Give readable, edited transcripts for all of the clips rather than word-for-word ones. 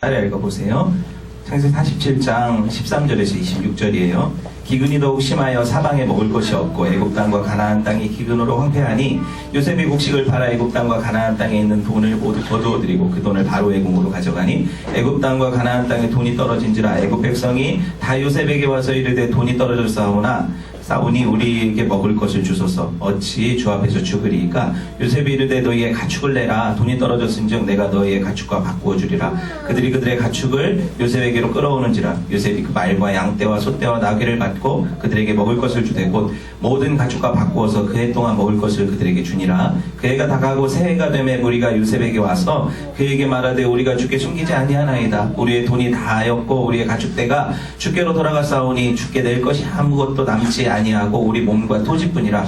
따라 읽어보세요. 창세기 47장 13절에서 26절이에요. 기근이 더욱 심하여 사방에 먹을 것이 없고 애굽 땅과 가나안 땅이 기근으로 황폐하니 요셉이 곡식을 팔아 애굽 땅과 가나안 땅에 있는 돈을 모두 거두어 드리고 그 돈을 바로의 궁으로 가져가니 애굽 땅과 가나안 땅에 돈이 떨어진지라 애굽 백성이 다 요셉에게 와서 이르되 돈이 싸우니 우리에게 먹을 것을 주소서. 어찌 주 앞에서 죽으리이까? 요셉이 이르되 너희의 가축을 내라. 돈이 떨어졌은즉 내가 너희의 가축과 바꾸어 주리라. 그들이 그들의 가축을 요셉에게로 끌어오는지라. 요셉이 그 말과 양떼와 소떼와 나귀를 받고 그들에게 먹을 것을 주되 곧 모든 가축과 바꾸어서 그 해 동안 먹을 것을 그들에게 주니라. 그 해가 다가고 새해가 되매 무리가 요셉에게 와서 그에게 말하되 우리가 주께 숨기지 아니하나이다. 우리의 돈이 다하였고 우리의 가축대가 주께로 돌아가사오니 주께 낼 것이 아무것도 남지 아니하고 우리 몸과 토지뿐이라.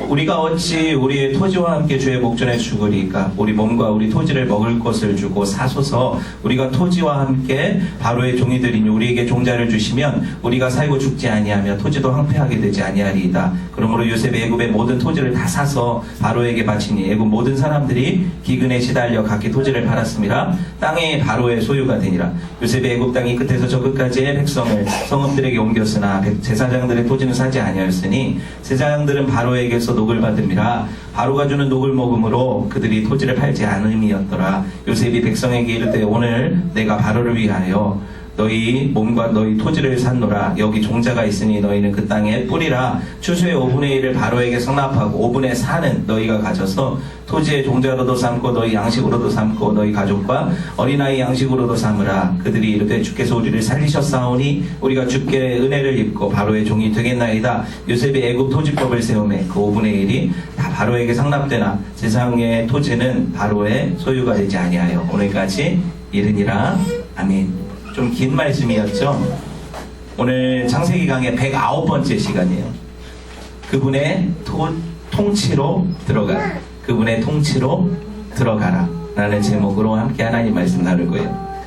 우리가 어찌 우리의 토지와 함께 주의 목전에 죽으리까? 우리 몸과 우리 토지를 먹을 것을 주고 사소서. 우리가 토지와 함께 바로의 종이 되리니 우리에게 종자를 주시면 우리가 살고 죽지 아니하며 토지도 황폐하게 되지 아니하리이다. 그러므로 요셉이 애굽의 모든 토지를 다 사서 바로에게 바치니 애굽 모든 사람들이 기근에 시달려 각기 토지를 팔았음이라. 땅이 바로의 소유가 되니라. 요셉이 애굽 땅이 끝에서 저 끝까지의 백성을 성읍들에게 옮겼으나 제사장들의 토지는 사지 아니하였으니 제사장들은 바로에게서 녹을 받음이라. 바로가 주는 녹을 먹음으로 그들이 토지를 팔지 않음이었더라. 요셉이 백성에게 이르되 오늘 내가 바로를 위하여 너희 몸과 너희 토지를 샀노라. 여기 종자가 있으니 너희는 그 땅에 뿌리라. 추수의 5분의 1을 바로에게 성납하고 5분의 4는 너희가 가져서 토지의 종자로도 삼고 너희 양식으로도 삼고 너희 가족과 어린아이 양식으로도 삼으라. 그들이 이르되 주께서 우리를 살리셨사오니 우리가 주께 은혜를 입고 바로의 종이 되겠나이다. 요셉이 애굽 토지법을 세우매 그 5분의 1이 다 바로에게 상납되나 세상의 토지는 바로의 소유가 되지 아니하여 오늘까지 이르니라. 아멘. 좀 긴 말씀이었죠. 오늘 창세기 강의 109번째 시간이에요. 그분의 통치로 들어가라. 그분의 통치로 들어가라 라는 제목으로 함께 하나님 말씀 나눌 거예요.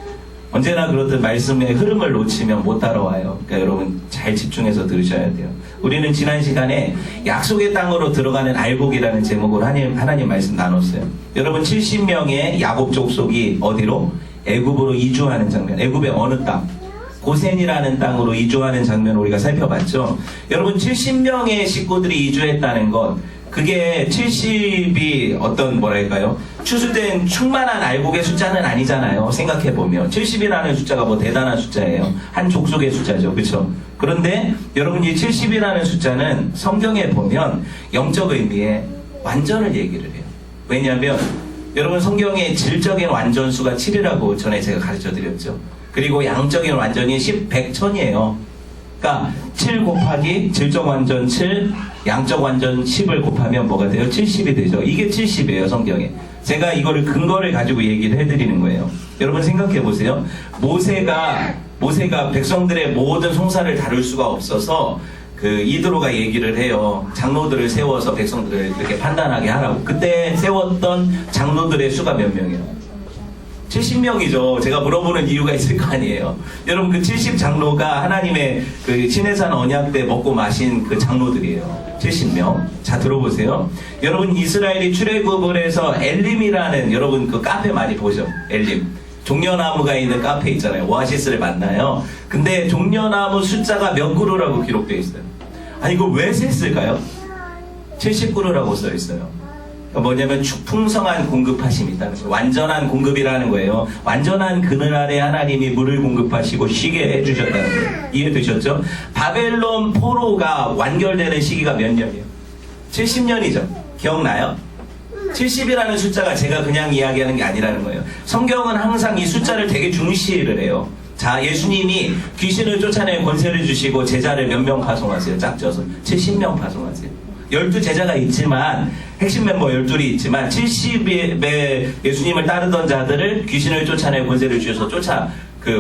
언제나 그렇듯 말씀의 흐름을 놓치면 못 따라와요. 그러니까 여러분 잘 집중해서 들으셔야 돼요. 우리는 지난 시간에 약속의 땅으로 들어가는 알곡이라는 제목으로 하나님 말씀 나눴어요. 여러분 70명의 야곱 족속이 어디로? 애굽으로 이주하는 장면. 애굽의 어느 땅? 고센이라는 땅으로 이주하는 장면을 우리가 살펴봤죠. 여러분 70명의 식구들이 이주했다는 것, 그게 70이 어떤 뭐랄까요? 추수된 충만한 알곡의 숫자는 아니잖아요. 생각해보면 70이라는 숫자가 뭐 대단한 숫자예요. 한 족속의 숫자죠. 그렇죠? 그런데 여러분 이 70이라는 숫자는 성경에 보면 영적 의미의 완전을 얘기를 해요. 왜냐하면 여러분 성경의 질적인 완전수가 7이라고 전에 제가 가르쳐드렸죠. 그리고 양적인 완전이 10, 100, 1000이에요. 그러니까 7 곱하기 질적 완전 7, 양적 완전 10을 곱하면 뭐가 돼요? 70이 되죠. 이게 70이에요, 성경에. 제가 이거를 근거를 가지고 얘기를 해드리는 거예요. 여러분 생각해 보세요. 모세가 백성들의 모든 송사를 다룰 수가 없어서 이드로가 얘기를 해요. 장로들을 세워서 백성들을 이렇게 판단하게 하라고. 그때 세웠던 장로들의 수가 몇 명이에요? 70명이죠. 제가 물어보는 이유가 있을 거 아니에요. 여러분 그 70장로가 하나님의 그 시내산 언약 때 먹고 마신 그 장로들이에요. 70명. 자 들어보세요. 여러분 이스라엘이 출애굽을 해서 엘림이라는 여러분 그 카페 많이 보죠. 엘림. 종려나무가 있는 카페 있잖아요. 오아시스를 만나요. 근데 종려나무 숫자가 몇 그루라고 기록되어 있어요. 아니 이거 왜 셌을까요? 70그루라고 써 있어요. 그러니까 뭐냐면 풍성한 공급하심이 있다는 거예요. 완전한 공급이라는 거예요. 완전한 그늘 아래 하나님이 물을 공급하시고 쉬게 해주셨다는 거예요. 이해되셨죠? 바벨론 포로가 완결되는 시기가 몇 년이에요? 70년이죠. 기억나요? 70이라는 숫자가 제가 그냥 이야기하는 게 아니라는 거예요. 성경은 항상 이 숫자를 되게 중시를 해요. 자, 예수님이 귀신을 쫓아낼 권세를 주시고 제자를 몇 명 파송하세요? 짝져서 70명 파송하세요. 12제자가 있지만 핵심 멤버 12이 있지만 70의 예수님을 따르던 자들을 귀신을 쫓아낼 권세를 주셔서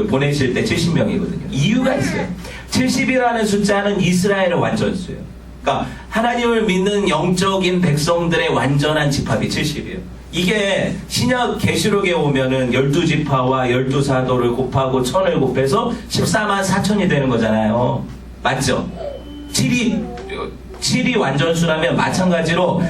보내실 때 70명이거든요. 이유가 있어요. 70이라는 숫자는 이스라엘의 완전수예요. 그러니까 하나님을 믿는 영적인 백성들의 완전한 집합이 70이에요. 이게 신약 계시록에 오면은 12지파와 12사도를 곱하고 1000을 곱해서 14만 4천이 되는 거잖아요. 맞죠? 7이 완전수라면 마찬가지로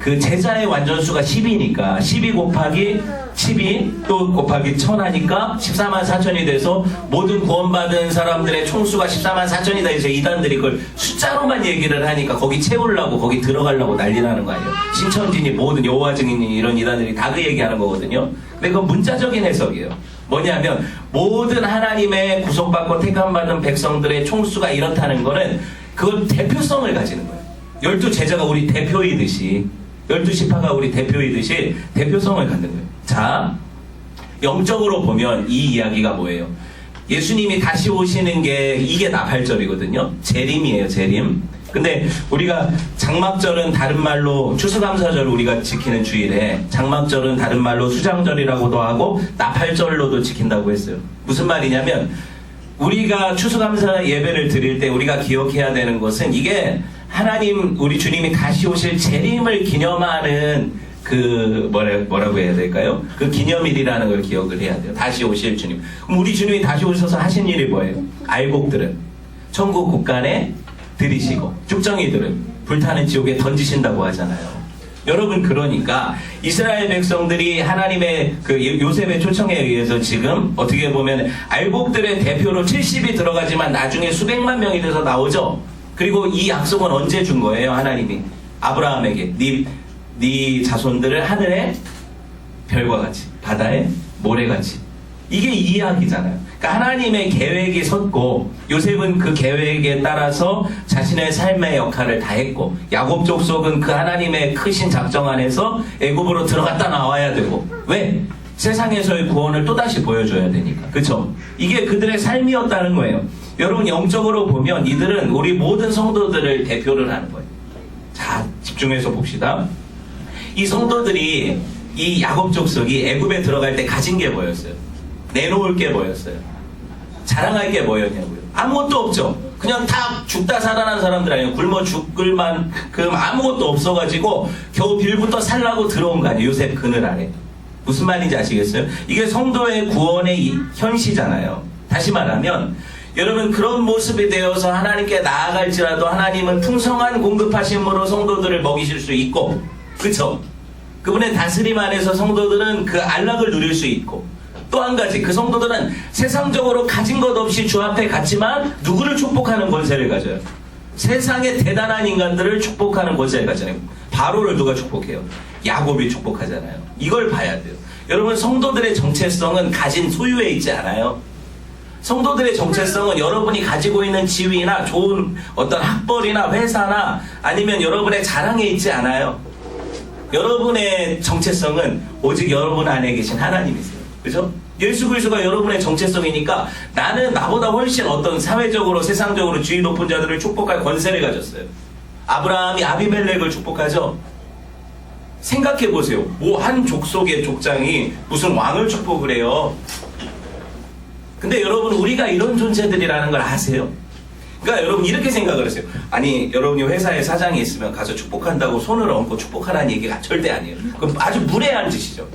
그 제자의 완전수가 10이니까 12 곱하기 12 또 곱하기 1000 하니까 14만 4천이 돼서 모든 구원받은 사람들의 총수가 14만 4천이다 해서 이단들이 그걸 숫자로만 얘기를 하니까 거기 채우려고 거기 들어가려고 난리나는 거 아니에요. 신천지니 모든 여호와 증인이 이런 이단들이 다 그 얘기하는 거거든요. 근데 그건 문자적인 해석이에요. 뭐냐면 모든 하나님의 구속받고 택함받은 백성들의 총수가 이렇다는 거는 그건 대표성을 가지는 거예요. 12제자가 우리 대표이듯이 12지파가 우리 대표이듯이 대표성을 갖는 거예요. 자, 영적으로 보면 이 이야기가 뭐예요? 예수님이 다시 오시는 게 이게 나팔절이거든요. 재림이에요, 재림. 근데 우리가 장막절은 다른 말로 추수감사절 우리가 지키는 주일에 장막절은 다른 말로 수장절이라고도 하고 나팔절로도 지킨다고 했어요. 무슨 말이냐면 우리가 추수감사 예배를 드릴 때 우리가 기억해야 되는 것은 이게 하나님 우리 주님이 다시 오실 재림을 기념하는 그 뭐라고 해야 될까요? 그 기념일이라는 걸 기억을 해야 돼요. 다시 오실 주님. 그럼 우리 주님이 다시 오셔서 하신 일이 뭐예요? 알곡들은 천국 국간에 들이시고 쭉정이들은 불타는 지옥에 던지신다고 하잖아요. 여러분 그러니까 이스라엘 백성들이 하나님의 그 요셉의 초청에 의해서 지금 어떻게 보면 알곡들의 대표로 70이 들어가지만 나중에 수백만 명이 돼서 나오죠. 그리고 이 약속은 언제 준 거예요? 하나님이 아브라함에게 네 자손들을 하늘의 별과 같이 바다의 모래같이. 이게 이 이야기잖아요. 그러니까 하나님의 계획이 섰고 요셉은 그 계획에 따라서 자신의 삶의 역할을 다했고 야곱 족속은 그 하나님의 크신 작정 안에서 애굽으로 들어갔다 나와야 되고 왜? 세상에서의 구원을 또다시 보여줘야 되니까. 그쵸? 이게 그들의 삶이었다는 거예요. 여러분 영적으로 보면 이들은 우리 모든 성도들을 대표를 하는 거예요. 자, 집중해서 봅시다. 이 성도들이 이 야곱 족속이 애굽에 들어갈 때 가진 게 뭐였어요? 내놓을 게 뭐였어요? 자랑할 게 뭐였냐고요? 아무것도 없죠. 그냥 다 죽다 살아난 사람들 아니에요. 굶어 죽을 만큼 아무것도 없어가지고 겨우 빌부터 살라고 들어온 거 아니에요. 요셉 그늘 아래. 무슨 말인지 아시겠어요? 이게 성도의 구원의 현시잖아요. 다시 말하면 여러분 그런 모습이 되어서 하나님께 나아갈지라도 하나님은 풍성한 공급하심으로 성도들을 먹이실 수 있고 그쵸? 그분의 다스림 안에서 성도들은 그 안락을 누릴 수 있고 또 한 가지 그 성도들은 세상적으로 가진 것 없이 주 앞에 갔지만 누구를 축복하는 권세를 가져요? 세상의 대단한 인간들을 축복하는 권세를 가져요. 바로를 누가 축복해요? 야곱이 축복하잖아요. 이걸 봐야 돼요. 여러분 성도들의 정체성은 가진 소유에 있지 않아요. 성도들의 정체성은 여러분이 가지고 있는 지위나 좋은 어떤 학벌이나 회사나 아니면 여러분의 자랑에 있지 않아요. 여러분의 정체성은 오직 여러분 안에 계신 하나님이세요. 그죠? 예수 그리스도가 여러분의 정체성이니까 나는 나보다 훨씬 어떤 사회적으로 세상적으로 지위 높은 자들을 축복할 권세를 가졌어요. 아브라함이 아비멜렉을 축복하죠. 생각해 보세요. 뭐 한 족속의 족장이 무슨 왕을 축복을 해요. 근데 여러분 우리가 이런 존재들이라는 걸 아세요? 그러니까 여러분 이렇게 생각을 하세요. 아니 여러분이 회사에 사장이 있으면 가서 축복한다고 손을 얹고 축복하라는 얘기가 절대 아니에요. 그건 아주 무례한 짓이죠.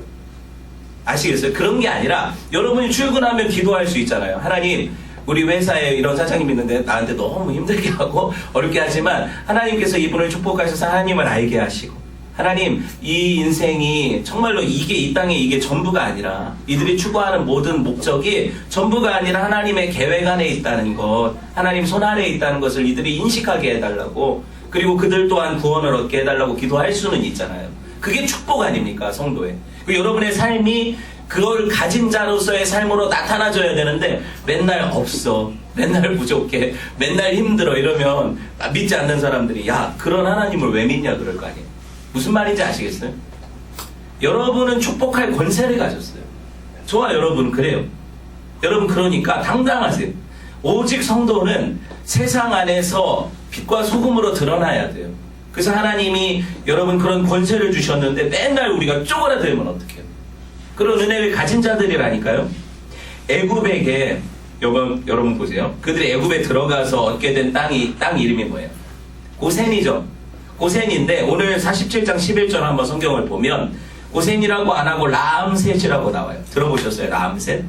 아시겠어요? 그런 게 아니라 여러분이 출근하면 기도할 수 있잖아요. 하나님 우리 회사에 이런 사장님이 있는데 나한테 너무 힘들게 하고 어렵게 하지만 하나님께서 이분을 축복하셔서 하나님을 알게 하시고 하나님 이 인생이 정말로 이게 이 땅에 이게 전부가 아니라 이들이 추구하는 모든 목적이 전부가 아니라 하나님의 계획 안에 있다는 것 하나님 손 아래에 있다는 것을 이들이 인식하게 해달라고 그리고 그들 또한 구원을 얻게 해달라고 기도할 수는 있잖아요. 그게 축복 아닙니까? 성도의. 여러분의 삶이 그걸 가진 자로서의 삶으로 나타나줘야 되는데 맨날 없어 맨날 부족해 맨날 힘들어 이러면 믿지 않는 사람들이 야 그런 하나님을 왜 믿냐 그럴 거 아니에요. 무슨 말인지 아시겠어요? 여러분은 축복할 권세를 가졌어요. 저와 여러분은 그래요. 여러분 그러니까 당당하세요. 오직 성도는 세상 안에서 빛과 소금으로 드러나야 돼요. 그래서 하나님이 여러분 그런 권세를 주셨는데 맨날 우리가 쪼그라들면 어떡해요? 그런 은혜를 가진 자들이라니까요. 애굽에게 여러분 보세요. 그들이 애굽에 들어가서 얻게 된 땅 이름이 뭐예요? 고센이죠. 고센인데 오늘 47장 11절 한번 성경을 보면 고센이라고 안 하고 람셋이라고 나와요. 들어보셨어요? 람셋?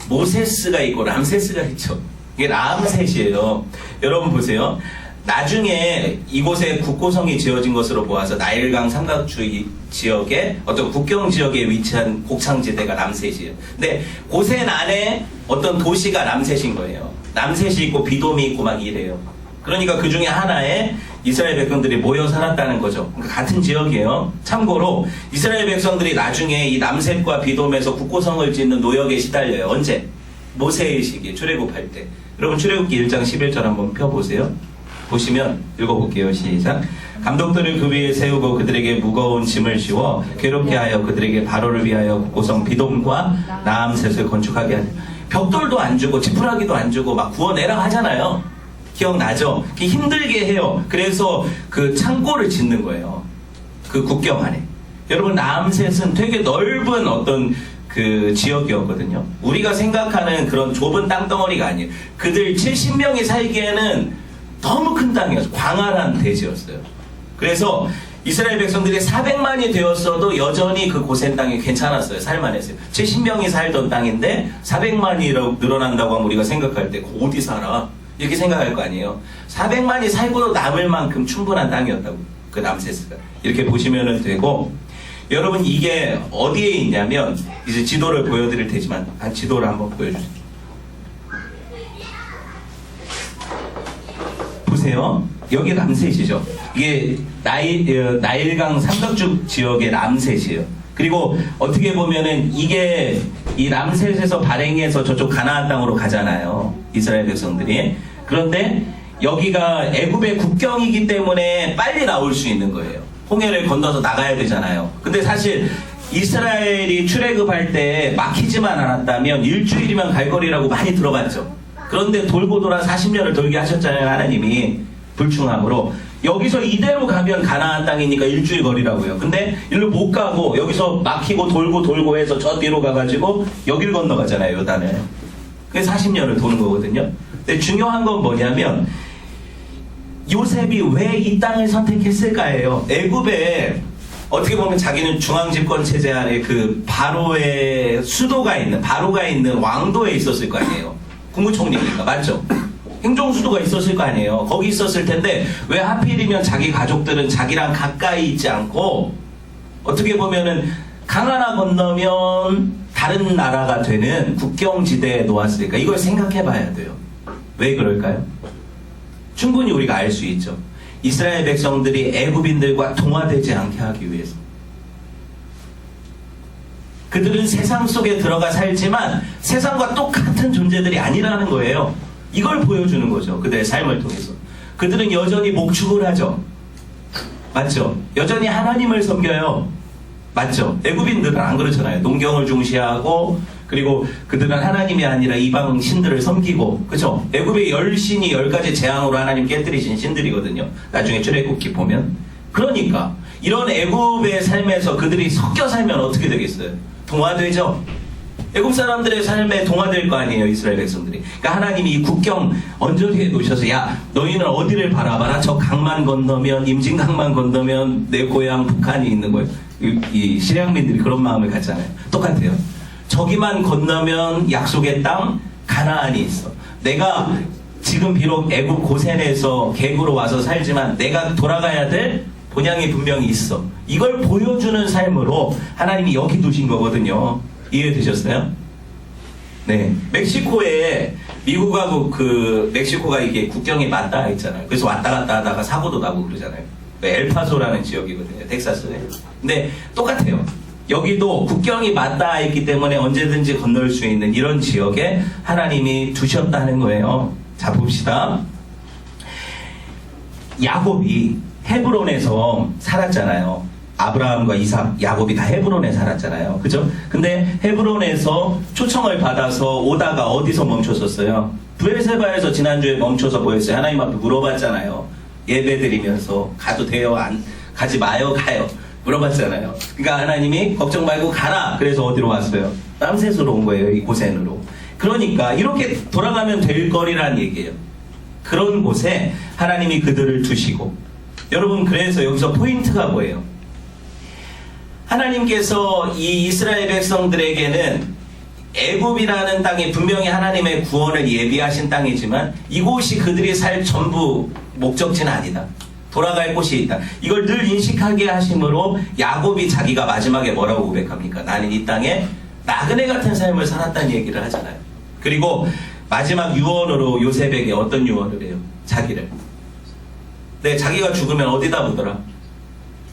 모세스가 있고 람세스가 있죠. 이게 람셋이에요. 여러분 보세요. 나중에 이곳에 국고성이 지어진 것으로 보아서 나일강 삼각주 지역에 어떤 국경 지역에 위치한 곡창지대가 람셋이에요. 근데 고센 안에 어떤 도시가 람셋인 거예요. 람셋이 있고 비돔이 있고 막 이래요. 그러니까 그 중에 하나에 이스라엘 백성들이 모여 살았다는 거죠. 그러니까 같은 지역이에요. 참고로 이스라엘 백성들이 나중에 이 람셋과 비돔에서 국고성을 짓는 노역에 시달려요. 언제? 모세의 시기에 출애굽할 때. 여러분 출애굽기 1장 11절 한번 펴보세요. 보시면 읽어볼게요. 시작. 감독들을 그 위에 세우고 그들에게 무거운 짐을 씌워 괴롭게 하여 그들에게 바로를 위하여 국고성 비돔과 나암셋을 건축하게 하니 벽돌도 안 주고 지푸라기도 안 주고 막 구워내라 하잖아요. 기억나죠? 힘들게 해요. 그래서 그 창고를 짓는 거예요. 그 국경 안에. 여러분 나암셋은 되게 넓은 어떤 그 지역이었거든요. 우리가 생각하는 그런 좁은 땅덩어리가 아니에요. 그들 70명이 살기에는 너무 큰 땅이었어요. 광활한 대지였어요. 그래서 이스라엘 백성들이 400만이 되었어도 여전히 그 고센 땅이 괜찮았어요. 살만했어요. 70명이 살던 땅인데 400만이 늘어난다고 하면 우리가 생각할 때 어디 살아? 이렇게 생각할 거 아니에요. 400만이 살고도 남을 만큼 충분한 땅이었다고. 그 람세스가. 이렇게 보시면 되고 여러분 이게 어디에 있냐면 이제 지도를 보여드릴 테지만 지도를 한번 보여주세요. 보세요. 여기 람셋이죠. 이게 나일강 삼각주 지역의 람셋이에요. 그리고 어떻게 보면은 이게 이 람셋에서 발행해서 저쪽 가나안 땅으로 가잖아요. 이스라엘 백성들이. 그런데 여기가 애굽의 국경이기 때문에 빨리 나올 수 있는 거예요. 홍해를 건너서 나가야 되잖아요. 근데 사실 이스라엘이 출애굽할 때 막히지만 않았다면 일주일이면 갈 거리라고 많이 들어봤죠. 그런데 돌고 돌아 40년을 돌게 하셨잖아요. 하나님이 불충함으로. 여기서 이대로 가면 가나안 땅이니까 일주일 거리라고요. 근데 일로 못 가고 여기서 막히고 돌고 해서 저 뒤로 가가지고 여길 건너가잖아요. 요단을. 그게 40년을 도는 거거든요. 근데 중요한 건 뭐냐면 요셉이 왜 이 땅을 선택했을까예요. 애굽에 어떻게 보면 자기는 중앙집권 체제 안에 그 바로의 수도가 있는 바로가 있는 왕도에 있었을 거 아니에요. 국무총리니까 맞죠? 행정수도가 있었을 거 아니에요. 거기 있었을 텐데 왜 하필이면 자기 가족들은 자기랑 가까이 있지 않고 어떻게 보면은 강 하나 건너면 다른 나라가 되는 국경지대에 놓았을까? 이걸 생각해 봐야 돼요. 왜 그럴까요? 충분히 우리가 알 수 있죠. 이스라엘 백성들이 애굽인들과 동화되지 않게 하기 위해서. 그들은 세상 속에 들어가 살지만 세상과 똑같은 존재들이 아니라는 거예요. 이걸 보여주는 거죠. 그들의 삶을 통해서. 그들은 여전히 목축을 하죠. 맞죠? 여전히 하나님을 섬겨요. 맞죠? 애굽인들은 안 그렇잖아요. 농경을 중시하고 그리고 그들은 하나님이 아니라 이방 신들을 섬기고 그죠? 애굽의 10신이 10가지 재앙으로 하나님 깨뜨리신 신들이거든요. 나중에 출애굽기 보면. 그러니까 이런 애굽의 삶에서 그들이 섞여 살면 어떻게 되겠어요? 동화되죠? 애굽 사람들의 삶에 동화될 거 아니에요. 이스라엘 백성들이. 그러니까 하나님이 이 국경 언저리에 놓으셔서 야 너희는 어디를 바라봐라. 저 강만 건너면 임진강만 건너면 내 고향 북한이 있는 거예요. 이 시리아민들이 그런 마음을 갖잖아요. 똑같아요. 저기만 건너면 약속의 땅 가나안이 있어. 내가 지금 비록 애굽 고센에서 객으로 와서 살지만 내가 돌아가야 될 본향이 분명히 있어. 이걸 보여주는 삶으로 하나님이 여기 두신 거거든요. 이해되셨어요? 네. 멕시코에 미국하고 그 멕시코가 이게 국경이 맞닿아 했잖아요. 그래서 왔다 갔다 하다가 사고도 나고 그러잖아요. 엘파소라는 지역이거든요. 텍사스에. 근데 똑같아요. 여기도 국경이 맞닿아 있기 때문에 언제든지 건널 수 있는 이런 지역에 하나님이 두셨다는 거예요. 자 봅시다. 야곱이 헤브론에서 살았잖아요. 아브라함과 이삭, 야곱이 다 헤브론에 살았잖아요. 그죠? 근데 헤브론에서 초청을 받아서 오다가 어디서 멈췄었어요? 브엘세바에서 지난주에 멈춰서 뭐였어요? 하나님 앞에 물어봤잖아요. 예배 드리면서 가도 돼요? 가지 마요? 가요? 물어봤잖아요. 그러니까 하나님이 걱정 말고 가라. 그래서 어디로 왔어요? 람셋으로 온 거예요. 이 고센으로. 그러니까 이렇게 돌아가면 될 거리라는 얘기예요. 그런 곳에 하나님이 그들을 두시고 여러분 그래서 여기서 포인트가 뭐예요? 하나님께서 이 이스라엘 백성들에게는 애굽이라는 땅이 분명히 하나님의 구원을 예비하신 땅이지만 이곳이 그들이 살 전부 목적지는 아니다. 돌아갈 곳이 있다. 이걸 늘 인식하게 하심으로 야곱이 자기가 마지막에 뭐라고 고백합니까? 나는 이 땅에 나그네 같은 삶을 살았다는 얘기를 하잖아요. 그리고 마지막 유언으로 요셉에게 어떤 유언을 해요? 자기를. 네, 자기가 죽으면 어디다 묻어라?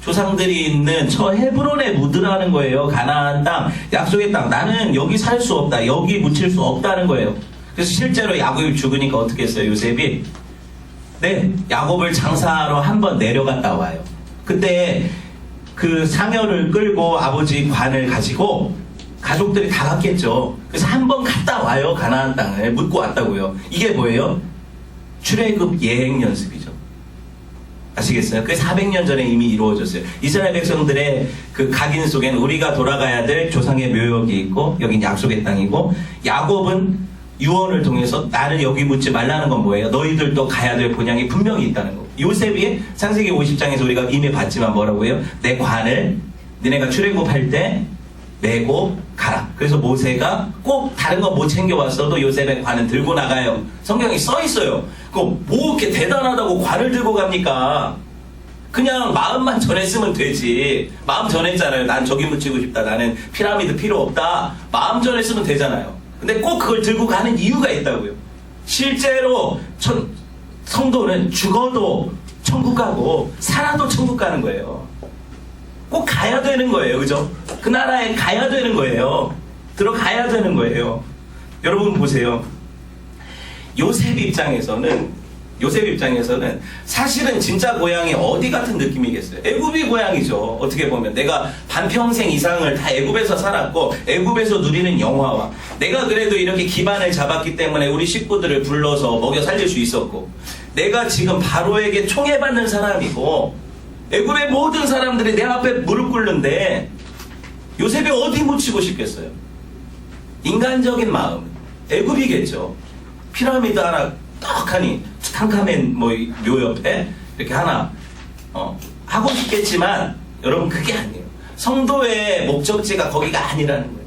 조상들이 있는 저 헤브론에 묻으라는 거예요. 가나안 땅, 약속의 땅. 나는 여기 살 수 없다. 여기 묻힐 수 없다는 거예요. 그래서 실제로 야곱이 죽으니까 어떻게 했어요? 요셉이 네, 야곱을 장사하러 한번 내려갔다 와요. 그때 그 상여를 끌고 아버지 관을 가지고 가족들이 다 갔겠죠. 그래서 한번 갔다 와요. 가나안 땅을 묻고 왔다고요. 이게 뭐예요? 출애굽 예행 연습이죠. 아시겠어요? 그게 400년 전에 이미 이루어졌어요. 이스라엘 백성들의 그 각인 속에는 우리가 돌아가야 될 조상의 묘역이 있고 여긴 약속의 땅이고 야곱은 유언을 통해서 나를 여기 묻지 말라는 건 뭐예요? 너희들도 가야 될 본향이 분명히 있다는 거. 요셉이 창세기 50장에서 우리가 이미 봤지만 뭐라고 해요? 내 관을 너네가 출애굽할 때 메고 가라. 그래서 모세가 꼭 다른 거 못 챙겨왔어도 요셉의 관은 들고 나가요. 성경에 써 있어요. 뭐 이렇게 대단하다고 관을 들고 갑니까? 그냥 마음만 전했으면 되지. 마음 전했잖아요. 난 저기 묻히고 싶다. 나는 피라미드 필요 없다. 마음 전했으면 되잖아요. 근데 꼭 그걸 들고 가는 이유가 있다고요. 실제로 성도는 죽어도 천국 가고 살아도 천국 가는 거예요. 꼭 가야 되는 거예요. 그죠? 그 나라에 가야 되는 거예요. 들어가야 되는 거예요. 여러분 보세요. 요셉 입장에서는 사실은 진짜 고향이 어디 같은 느낌이겠어요? 애굽이 고향이죠. 어떻게 보면 내가 반평생 이상을 다 애굽에서 살았고 애굽에서 누리는 영화와 내가 그래도 이렇게 기반을 잡았기 때문에 우리 식구들을 불러서 먹여 살릴 수 있었고 내가 지금 바로에게 총애받는 사람이고 애굽의 모든 사람들이 내 앞에 무릎 꿇는데 요셉이 어디 묻히고 싶겠어요? 인간적인 마음 애굽이겠죠. 피라미드 하나 떡하니 투탕카멘 뭐 묘 옆에 이렇게 하나 하고 싶겠지만 여러분 그게 아니에요. 성도의 목적지가 거기가 아니라는 거예요.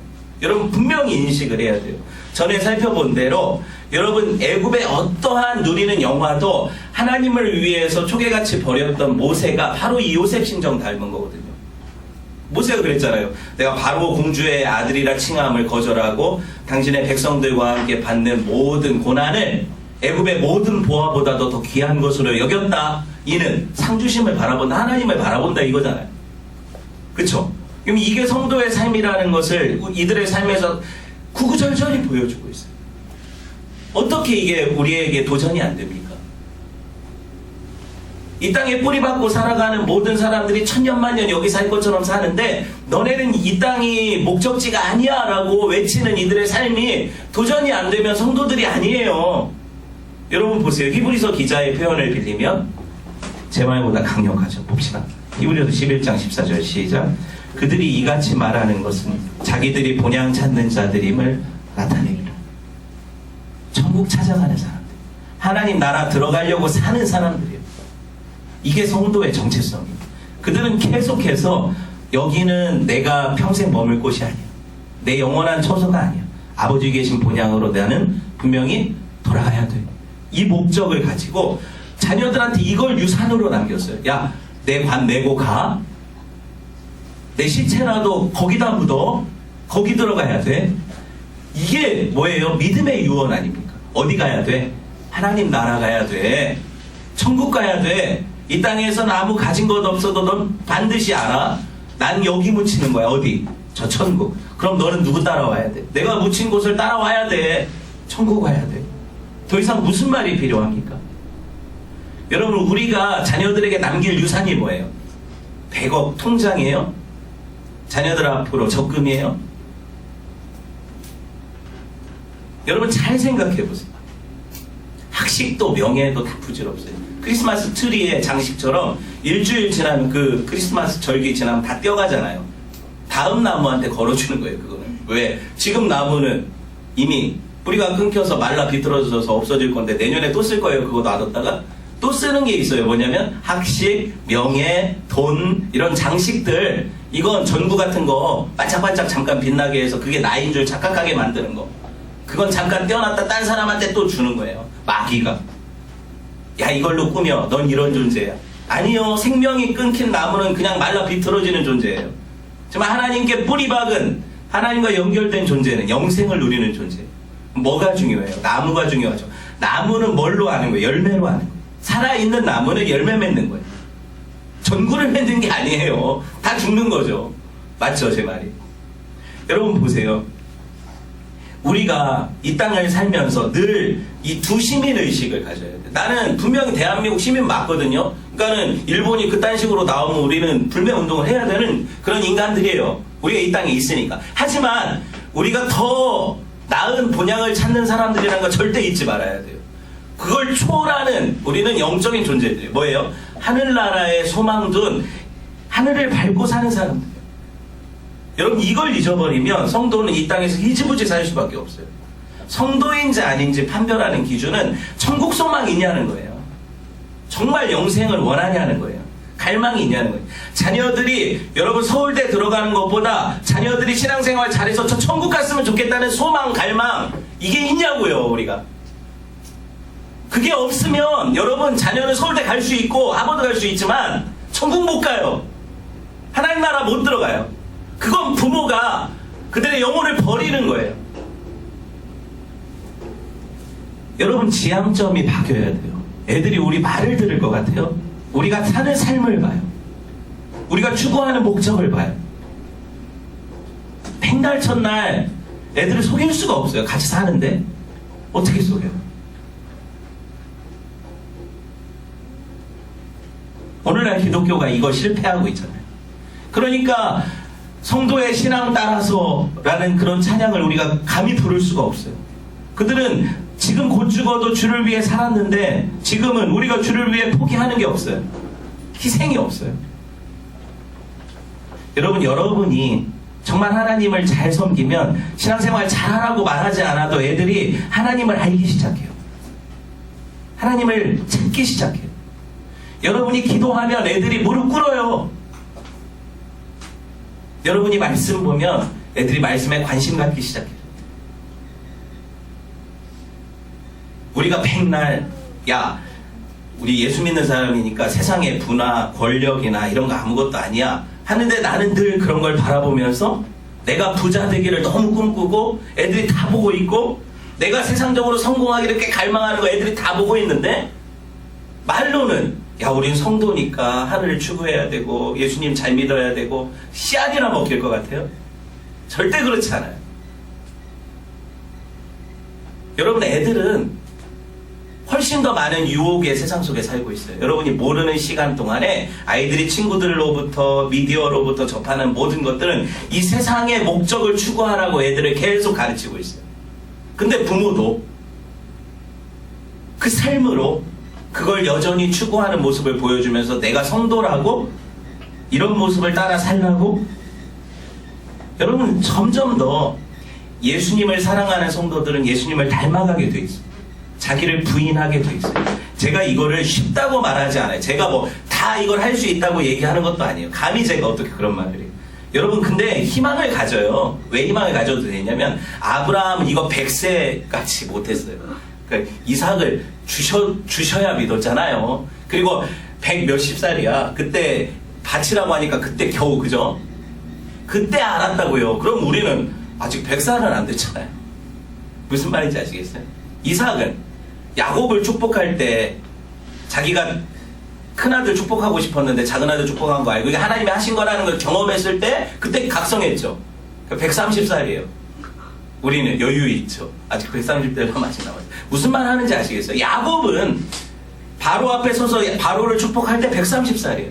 여러분 분명히 인식을 해야 돼요. 전에 살펴본 대로 여러분 애굽의 어떠한 누리는 영화도 하나님을 위해서 초계같이 버렸던 모세가 바로 이 요셉 심정 닮은 거거든요. 모세가 그랬잖아요. 내가 바로 공주의 아들이라 칭함을 거절하고 당신의 백성들과 함께 받는 모든 고난을 애굽의 모든 보화보다도 더 귀한 것으로 여겼다. 이는 상주심을 바라본다. 하나님을 바라본다 이거잖아요. 그렇죠? 그럼 이게 성도의 삶이라는 것을 이들의 삶에서 구구절절히 보여주고 있어요. 어떻게 이게 우리에게 도전이 안 됩니까? 이 땅에 뿌리박고 살아가는 모든 사람들이 천년만년 여기 살 것처럼 사는데 너네는 이 땅이 목적지가 아니야 라고 외치는 이들의 삶이 도전이 안 되면 성도들이 아니에요. 여러분 보세요. 히브리서 기자의 표현을 빌리면 제 말보다 강력하죠. 봅시다. 히브리서 11장 14절 시작. 그들이 이같이 말하는 것은 자기들이 본향 찾는 자들임을 나타내기라. 천국 찾아가는 사람들, 하나님 나라 들어가려고 사는 사람들이에요. 이게 성도의 정체성이에요. 그들은 계속해서 여기는 내가 평생 머물 곳이 아니야. 내 영원한 처소가 아니야. 아버지 계신 본향으로 나는 분명히 돌아가야 돼. 이 목적을 가지고 자녀들한테 이걸 유산으로 남겼어요. 야, 내 관 내고 가. 내 시체라도 거기다 묻어. 거기 들어가야 돼. 이게 뭐예요? 믿음의 유언 아닙니까? 어디 가야 돼? 하나님 나라 가야 돼. 천국 가야 돼. 이 땅에서는 아무 가진 것 없어도 넌 반드시 알아. 난 여기 묻히는 거야. 어디? 저 천국. 그럼 너는 누구 따라와야 돼? 내가 묻힌 곳을 따라와야 돼. 천국 가야 돼. 더 이상 무슨 말이 필요합니까? 여러분 우리가 자녀들에게 남길 유산이 뭐예요? 100억 통장이에요? 자녀들 앞으로 적금이에요? 여러분 잘 생각해 보세요. 학식도 명예도 다 부질없어요. 크리스마스 트리의 장식처럼 일주일 지나면 그 크리스마스 절기 지나면 다 떼어가잖아요. 다음 나무한테 걸어주는 거예요. 그거는. 왜? 지금 나무는 이미 뿌리가 끊겨서 말라 비틀어져서 없어질 건데 내년에 또 쓸 거예요. 그거 놔뒀다가 또 쓰는 게 있어요. 뭐냐면 학식, 명예, 돈 이런 장식들 이건 전구 같은 거 반짝반짝 잠깐 빛나게 해서 그게 나인 줄 착각하게 만드는 거. 그건 잠깐 떼어놨다 딴 사람한테 또 주는 거예요. 마귀가. 야, 이걸로 꾸며. 넌 이런 존재야. 아니요. 생명이 끊긴 나무는 그냥 말라 비틀어지는 존재예요. 정말 하나님께 뿌리 박은, 하나님과 연결된 존재는 영생을 누리는 존재예요. 뭐가 중요해요? 나무가 중요하죠. 나무는 뭘로 하는 거예요? 열매로 하는 거예요. 살아있는 나무는 열매 맺는 거예요. 전구를 맺는 게 아니에요. 다 죽는 거죠. 맞죠, 제 말이? 여러분 보세요. 우리가 이 땅을 살면서 늘 이 두 시민의식을 가져야 돼. 나는 분명히 대한민국 시민 맞거든요. 그러니까는 일본이 그딴 식으로 나오면 우리는 불매운동을 해야 되는 그런 인간들이에요. 우리가 이 땅에 있으니까. 하지만 우리가 더 나은 본향을 찾는 사람들이라는 거 절대 잊지 말아야 돼요. 그걸 초월하는 우리는 영적인 존재들이에요. 뭐예요? 하늘나라에 소망 둔 하늘을 밟고 사는 사람들. 여러분 이걸 잊어버리면 성도는 이 땅에서 희지부지 살 수밖에 없어요. 성도인지 아닌지 판별하는 기준은 천국 소망이 있냐는 거예요. 정말 영생을 원하냐는 거예요. 갈망이 있냐는 거예요. 자녀들이 여러분 서울대 들어가는 것보다 자녀들이 신앙생활 잘해서 저 천국 갔으면 좋겠다는 소망, 갈망 이게 있냐고요. 우리가. 그게 없으면 여러분 자녀는 서울대 갈 수 있고 하버드 갈 수 있지만 천국 못 가요. 하나님 나라 못 들어가요. 그건 부모가 그들의 영혼을 버리는 거예요. 여러분 지향점이 바뀌어야 돼요. 애들이 우리 말을 들을 것 같아요. 우리가 사는 삶을 봐요. 우리가 추구하는 목적을 봐요. 백날 첫날 애들을 속일 수가 없어요. 같이 사는데 어떻게 속여요? 오늘날 기독교가 이거 실패하고 있잖아요. 그러니까 성도의 신앙 따라서라는 그런 찬양을 우리가 감히 부를 수가 없어요. 그들은 지금 곧 죽어도 주를 위해 살았는데 지금은 우리가 주를 위해 포기하는 게 없어요. 희생이 없어요. 여러분이 정말 하나님을 잘 섬기면 신앙생활 잘하라고 말하지 않아도 애들이 하나님을 알기 시작해요. 하나님을 찾기 시작해요. 여러분이 기도하면 애들이 무릎 꿇어요. 여러분이 말씀 보면 애들이 말씀에 관심 갖기 시작해요. 우리가 백날 야 우리 예수 믿는 사람이니까 세상의 부나 권력이나 이런 거 아무것도 아니야 하는데 나는 늘 그런 걸 바라보면서 내가 부자 되기를 너무 꿈꾸고 애들이 다 보고 있고 내가 세상적으로 성공하기를 이렇게 갈망하는 거 애들이 다 보고 있는데 말로는 야 우린 성도니까 하늘을 추구해야 되고 예수님 잘 믿어야 되고 씨앗이나 먹힐 것 같아요? 절대 그렇지 않아요. 여러분 애들은 훨씬 더 많은 유혹의 세상 속에 살고 있어요. 여러분이 모르는 시간 동안에 아이들이 친구들로부터 미디어로부터 접하는 모든 것들은 이 세상의 목적을 추구하라고 애들을 계속 가르치고 있어요. 근데 부모도 그 삶으로 그걸 여전히 추구하는 모습을 보여주면서 내가 성도라고 이런 모습을 따라 살라고 여러분 점점 더 예수님을 사랑하는 성도들은 예수님을 닮아가게 돼 있어요. 자기를 부인하게 돼 있어요. 제가 이거를 쉽다고 말하지 않아요. 제가 뭐 다 이걸 할 수 있다고 얘기하는 것도 아니에요. 감히 제가 어떻게 그런 말을 해요. 여러분 근데 희망을 가져요. 왜 희망을 가져도 되냐면 아브라함은 이거 100세까지 못했어요. 그러니까 이삭을 주셔야 믿었잖아요. 그리고 100 몇십 살이야. 그때 바치라고 하니까 그때 겨우 그죠? 그때 알았다고요. 그럼 우리는 아직 100살은 안 됐잖아요. 무슨 말인지 아시겠어요? 이삭은 야곱을 축복할 때 자기가 큰아들 축복하고 싶었는데 작은아들 축복한 거 알고 이게 하나님이 하신 거라는 걸 경험했을 때 그때 각성했죠. 130살이에요. 우리는 여유 있죠. 아직 130대가 아직 남았어요. 무슨 말 하는지 아시겠어요? 야곱은 바로 앞에 서서 바로를 축복할 때 130살이에요.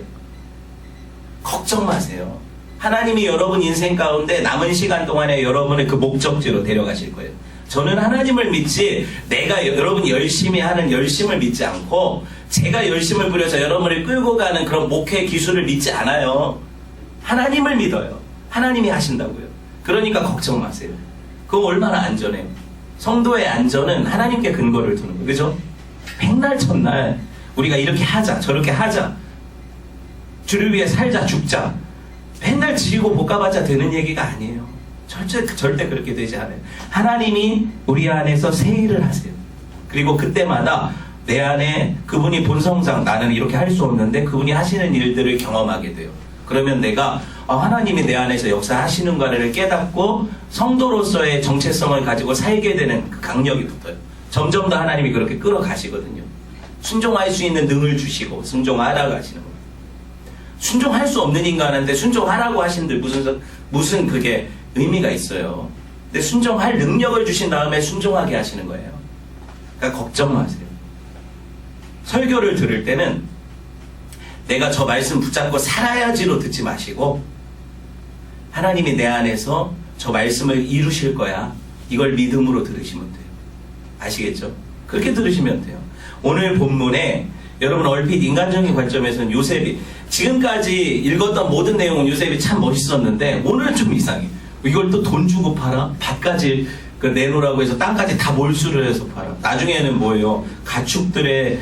걱정 마세요. 하나님이 여러분 인생 가운데 남은 시간 동안에 여러분을 그 목적지로 데려가실 거예요. 저는 하나님을 믿지 내가 여러분이 열심히 하는 열심을 믿지 않고 제가 열심을 부려서 여러분을 끌고 가는 그런 목회 기술을 믿지 않아요. 하나님을 믿어요. 하나님이 하신다고요. 그러니까 걱정 마세요. 그거 얼마나 안전해요. 성도의 안전은 하나님께 근거를 두는 거예요. 그죠? 백날 첫날 우리가 이렇게 하자 저렇게 하자 주를 위해 살자 죽자 맨날 지리고 볶아봤자 되는 얘기가 아니에요. 절대 그렇게 되지 않아요. 하나님이 우리 안에서 새 일을 하세요. 그리고 그때마다 내 안에 그분이 본성상 나는 이렇게 할 수 없는데 그분이 하시는 일들을 경험하게 돼요. 그러면 내가 하나님이 내 안에서 역사하시는가를 깨닫고 성도로서의 정체성을 가지고 살게 되는 그 강력이 붙어요. 점점 더 하나님이 그렇게 끌어가시거든요. 순종할 수 있는 능을 주시고 순종하라고 하시는 거예요. 순종할 수 없는 인간한테 순종하라고 하신들 무슨 그게 의미가 있어요. 근데 순종할 능력을 주신 다음에 순종하게 하시는 거예요. 그러니까 걱정 마세요. 설교를 들을 때는 내가 저 말씀 붙잡고 살아야지로 듣지 마시고 하나님이 내 안에서 저 말씀을 이루실 거야. 이걸 믿음으로 들으시면 돼요. 아시겠죠? 그렇게 들으시면 돼요. 오늘 본문에 여러분 얼핏 인간적인 관점에서는 요셉이 지금까지 읽었던 모든 내용은 요셉이 참 멋있었는데 오늘은 좀 이상해. 이걸 또 돈 주고 팔아? 밭까지 내놓으라고 해서 땅까지 다 몰수를 해서 팔아. 나중에는 뭐예요? 가축들의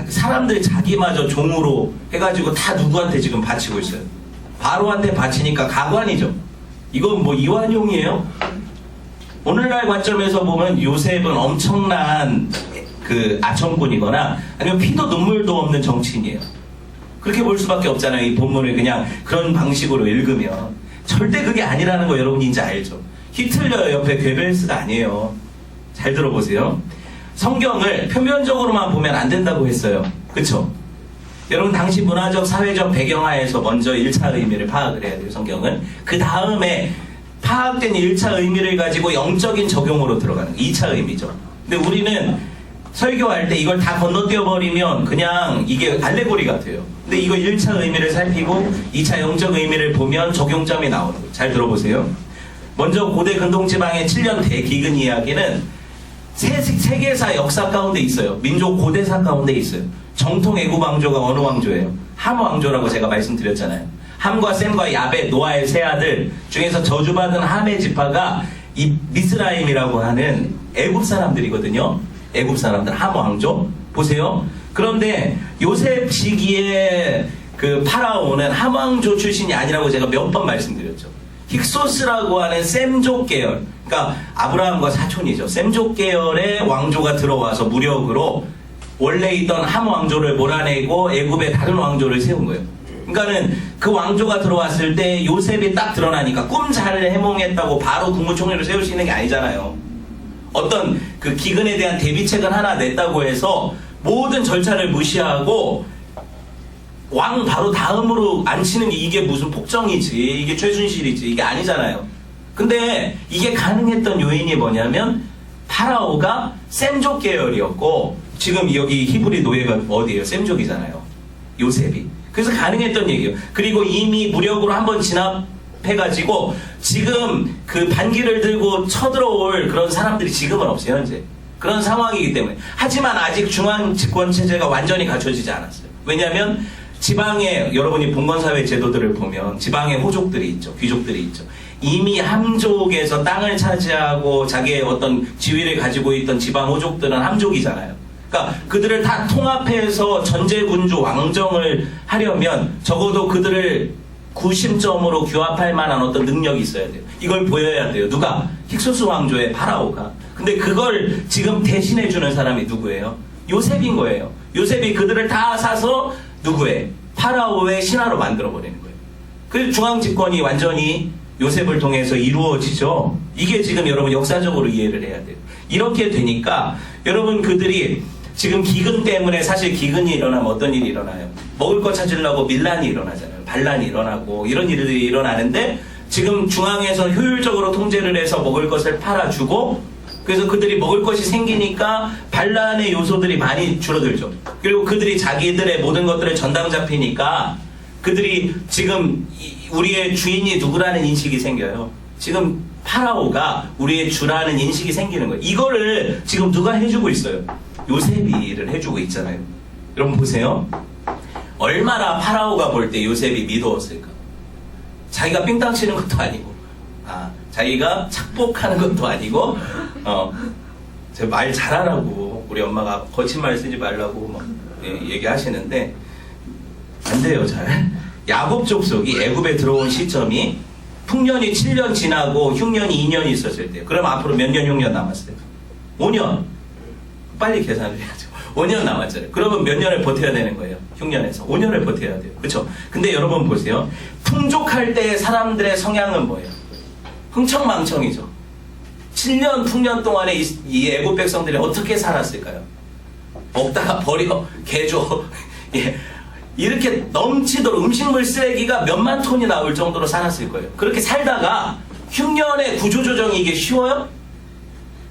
사람들이 자기마저 종으로 해가지고 다 누구한테 지금 바치고 있어요. 바로한테 바치니까 가관이죠. 이건 뭐 이완용이에요? 오늘날 관점에서 보면 요셉은 엄청난 그 아청꾼이거나 아니면 피도 눈물도 없는 정치인이에요. 그렇게 볼 수밖에 없잖아요. 이 본문을 그냥 그런 방식으로 읽으면. 절대 그게 아니라는 거 여러분이 이제 알죠. 히틀러 옆에 괴벨스가 아니에요. 잘 들어보세요. 성경을 표면적으로만 보면 안 된다고 했어요. 그쵸? 여러분 당시 문화적 사회적 배경하에서 먼저 1차 의미를 파악을 해야 돼요. 성경은. 그 다음에 파악된 1차 의미를 가지고 영적인 적용으로 들어가는 2차 의미죠. 근데 우리는 설교할 때 이걸 다 건너뛰어 버리면 그냥 이게 알레고리 같아요. 근데 이거 1차 의미를 살피고 2차 영적 의미를 보면 적용점이 나오는 거예요. 잘 들어보세요. 먼저 고대 근동지방의 7년 대기근 이야기는 세계사 역사 가운데 있어요. 민족 고대사 가운데 있어요. 정통 애굽 왕조가 어느 왕조예요? 함 왕조라고 제가 말씀드렸잖아요. 함과 셈과 야벳, 노아의 세 아들 중에서 저주받은 함의 지파가 이 미스라임이라고 하는 애굽 사람들이거든요. 애굽 사람들, 함 왕조. 보세요. 그런데 요셉 시기에 그 파라오는 함 왕조 출신이 아니라고 제가 몇 번 말씀드렸죠. 힉소스라고 하는 셈족 계열, 그러니까 아브라함과 사촌이죠. 셈족 계열의 왕조가 들어와서 무력으로 원래 있던 함 왕조를 몰아내고 애굽의 다른 왕조를 세운 거예요. 그러니까는 그 왕조가 들어왔을 때 요셉이 딱 드러나니까 꿈 잘 해몽했다고 바로 국무총리를 세울 수 있는 게 아니잖아요. 어떤 그 기근에 대한 대비책을 하나 냈다고 해서 모든 절차를 무시하고 왕 바로 다음으로 앉히는 게 이게 무슨 폭정이지, 이게 최순실이지, 이게 아니잖아요. 근데 이게 가능했던 요인이 뭐냐면 파라오가 셈족 계열이었고 지금 여기 히브리 노예가 어디예요? 셈족이잖아요. 요셉이. 그래서 가능했던 얘기예요. 그리고 이미 무력으로 한번 진압해가지고 지금 그 반기를 들고 쳐들어올 그런 사람들이 지금은 없어요. 현재. 그런 상황이기 때문에. 하지만 아직 중앙 집권 체제가 완전히 갖춰지지 않았어요. 왜냐하면 지방의 여러분이 봉건사회 제도들을 보면 지방의 호족들이 있죠. 귀족들이 있죠. 이미 함족에서 땅을 차지하고 자기의 어떤 지위를 가지고 있던 지방 호족들은 함족이잖아요. 그러니까 그들을 다 통합해서 전제군주 왕정을 하려면 적어도 그들을 구심점으로 규합할 만한 어떤 능력이 있어야 돼요. 이걸 보여야 돼요. 누가? 힉소스 왕조의 파라오가. 근데 그걸 지금 대신해주는 사람이 누구예요? 요셉인 거예요. 요셉이 그들을 다 사서 누구의? 파라오의 신하로 만들어버리는 거예요. 그래서 중앙집권이 완전히 요셉을 통해서 이루어지죠. 이게 지금 여러분 역사적으로 이해를 해야 돼요. 이렇게 되니까 여러분 그들이 지금 기근 때문에 사실 기근이 일어나면 어떤 일이 일어나요? 먹을 거 찾으려고 밀란이 일어나잖아요. 반란이 일어나고 이런 일들이 일어나는데 지금 중앙에서 효율적으로 통제를 해서 먹을 것을 팔아주고 그래서 그들이 먹을 것이 생기니까 반란의 요소들이 많이 줄어들죠. 그리고 그들이 자기들의 모든 것들을 전당 잡히니까 그들이 지금 우리의 주인이 누구라는 인식이 생겨요. 지금 파라오가 우리의 주라는 인식이 생기는 거예요. 이거를 지금 누가 해주고 있어요? 요셉이 일을 해주고 있잖아요. 여러분 보세요. 얼마나 파라오가 볼 때 요셉이 미도웠을까? 자기가 삥땅 치는 것도 아니고 자기가 착복하는 것도 아니고 제가 말 잘하라고 우리 엄마가 거친 말 쓰지 말라고 막 얘기하시는데 안 돼요. 잘 야곱 족속이 애굽에 들어온 시점이 풍년이 7년 지나고 흉년이 2년이 있었을 때요. 그럼 앞으로 몇 년 흉년 남았어요? 5년. 빨리 계산을 해야죠. 5년 남았잖아요. 그러면 몇 년을 버텨야 되는 거예요? 흉년에서 5년을 버텨야 돼요. 그렇죠? 근데 여러분 보세요. 풍족할 때 사람들의 성향은 뭐예요? 흥청망청이죠. 7년 풍년 동안에 이 애굽 백성들이 어떻게 살았을까요? 먹다가 버려, 개줘. 예. 이렇게 넘치도록 음식물 쓰레기가 몇만 톤이 나올 정도로 살았을 거예요. 그렇게 살다가 흉년의 구조조정이 이게 쉬워요?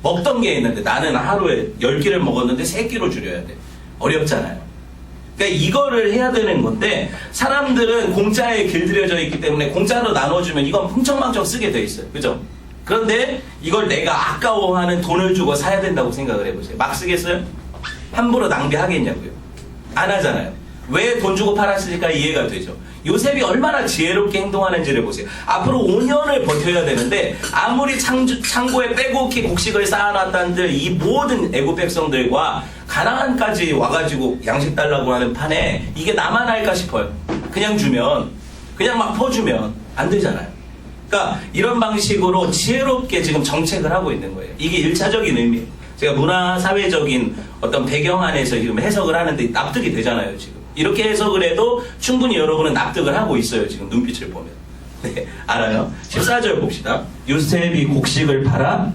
먹던 게 있는데 나는 하루에 10끼를 먹었는데 3끼로 줄여야 돼. 어렵잖아요. 그러니까 이거를 해야 되는 건데 사람들은 공짜에 길들여져 있기 때문에 공짜로 나눠주면 이건 흥청망청 쓰게 돼 있어요. 그죠? 그런데 이걸 내가 아까워하는 돈을 주고 사야 된다고 생각을 해보세요. 막 쓰겠어요? 함부로 낭비하겠냐고요? 안 하잖아요. 왜 돈 주고 팔았으니까 이해가 되죠. 요셉이 얼마나 지혜롭게 행동하는지를 보세요. 앞으로 5년을 버텨야 되는데 아무리 창고에 빼곡히 곡식을 쌓아놨다는들 이 모든 애굽 백성들과 가나안까지 와가지고 양식 달라고 하는 판에 이게 나만 할까 싶어요. 그냥 주면, 그냥 막 퍼주면 안 되잖아요. 그러니까 이런 방식으로 지혜롭게 지금 정책을 하고 있는 거예요. 이게 1차적인 의미예요. 제가 문화 사회적인 어떤 배경 안에서 지금 해석을 하는데 납득이 되잖아요, 지금. 이렇게 해석을 해도 충분히 여러분은 납득을 하고 있어요, 지금 눈빛을 보면. 네, 알아요? 14절 봅시다. 요셉이 곡식을 팔아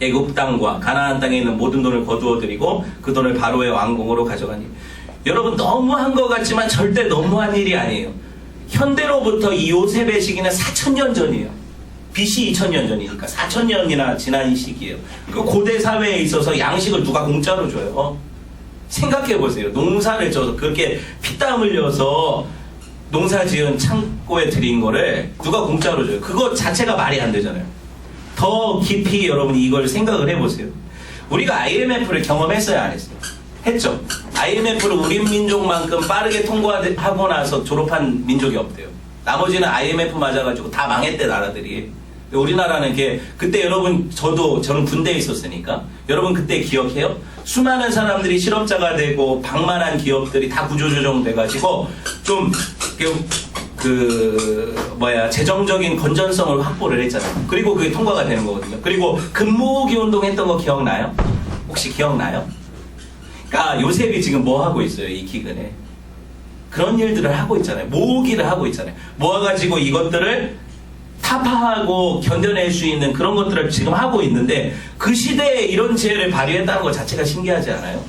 애굽 땅과 가나안 땅에 있는 모든 돈을 거두어들이고 그 돈을 바로의 왕궁으로 가져가니. 여러분 너무한 것 같지만 절대 너무한 일이 아니에요. 현대로부터 이 요셉의 시기는 4,000년 전이에요. BC 2,000년 전이니까 4,000년이나 지난 시기예요. 그 고대 사회에 있어서 양식을 누가 공짜로 줘요? 생각해보세요. 농사를 져서 그렇게 피땀 흘려서 농사 지은 창고에 들인 거를 누가 공짜로 줘요? 그거 자체가 말이 안 되잖아요. 더 깊이 여러분이 이걸 생각을 해보세요. 우리가 IMF를 경험했어요, 안 했어요? 했죠. IMF를 우리 민족만큼 빠르게 통과하고 나서 졸업한 민족이 없대요. 나머지는 IMF 맞아가지고 다 망했대, 나라들이. 우리나라는 그때 여러분, 저는 군대에 있었으니까 여러분 그때 기억해요? 수많은 사람들이 실업자가 되고 방만한 기업들이 다 구조조정 돼가지고 좀 재정적인 건전성을 확보를 했잖아요. 그리고 그게 통과가 되는 거거든요. 그리고 근무기 운동 했던 거 기억나요? 혹시 기억나요? 그러니까 요셉이 지금 뭐 하고 있어요, 이 기근에? 그런 일들을 하고 있잖아요. 모으기를 하고 있잖아요. 모아가지고 이것들을 타파하고 견뎌낼 수 있는 그런 것들을 지금 하고 있는데 그 시대에 이런 지혜를 발휘했다는 것 자체가 신기하지 않아요?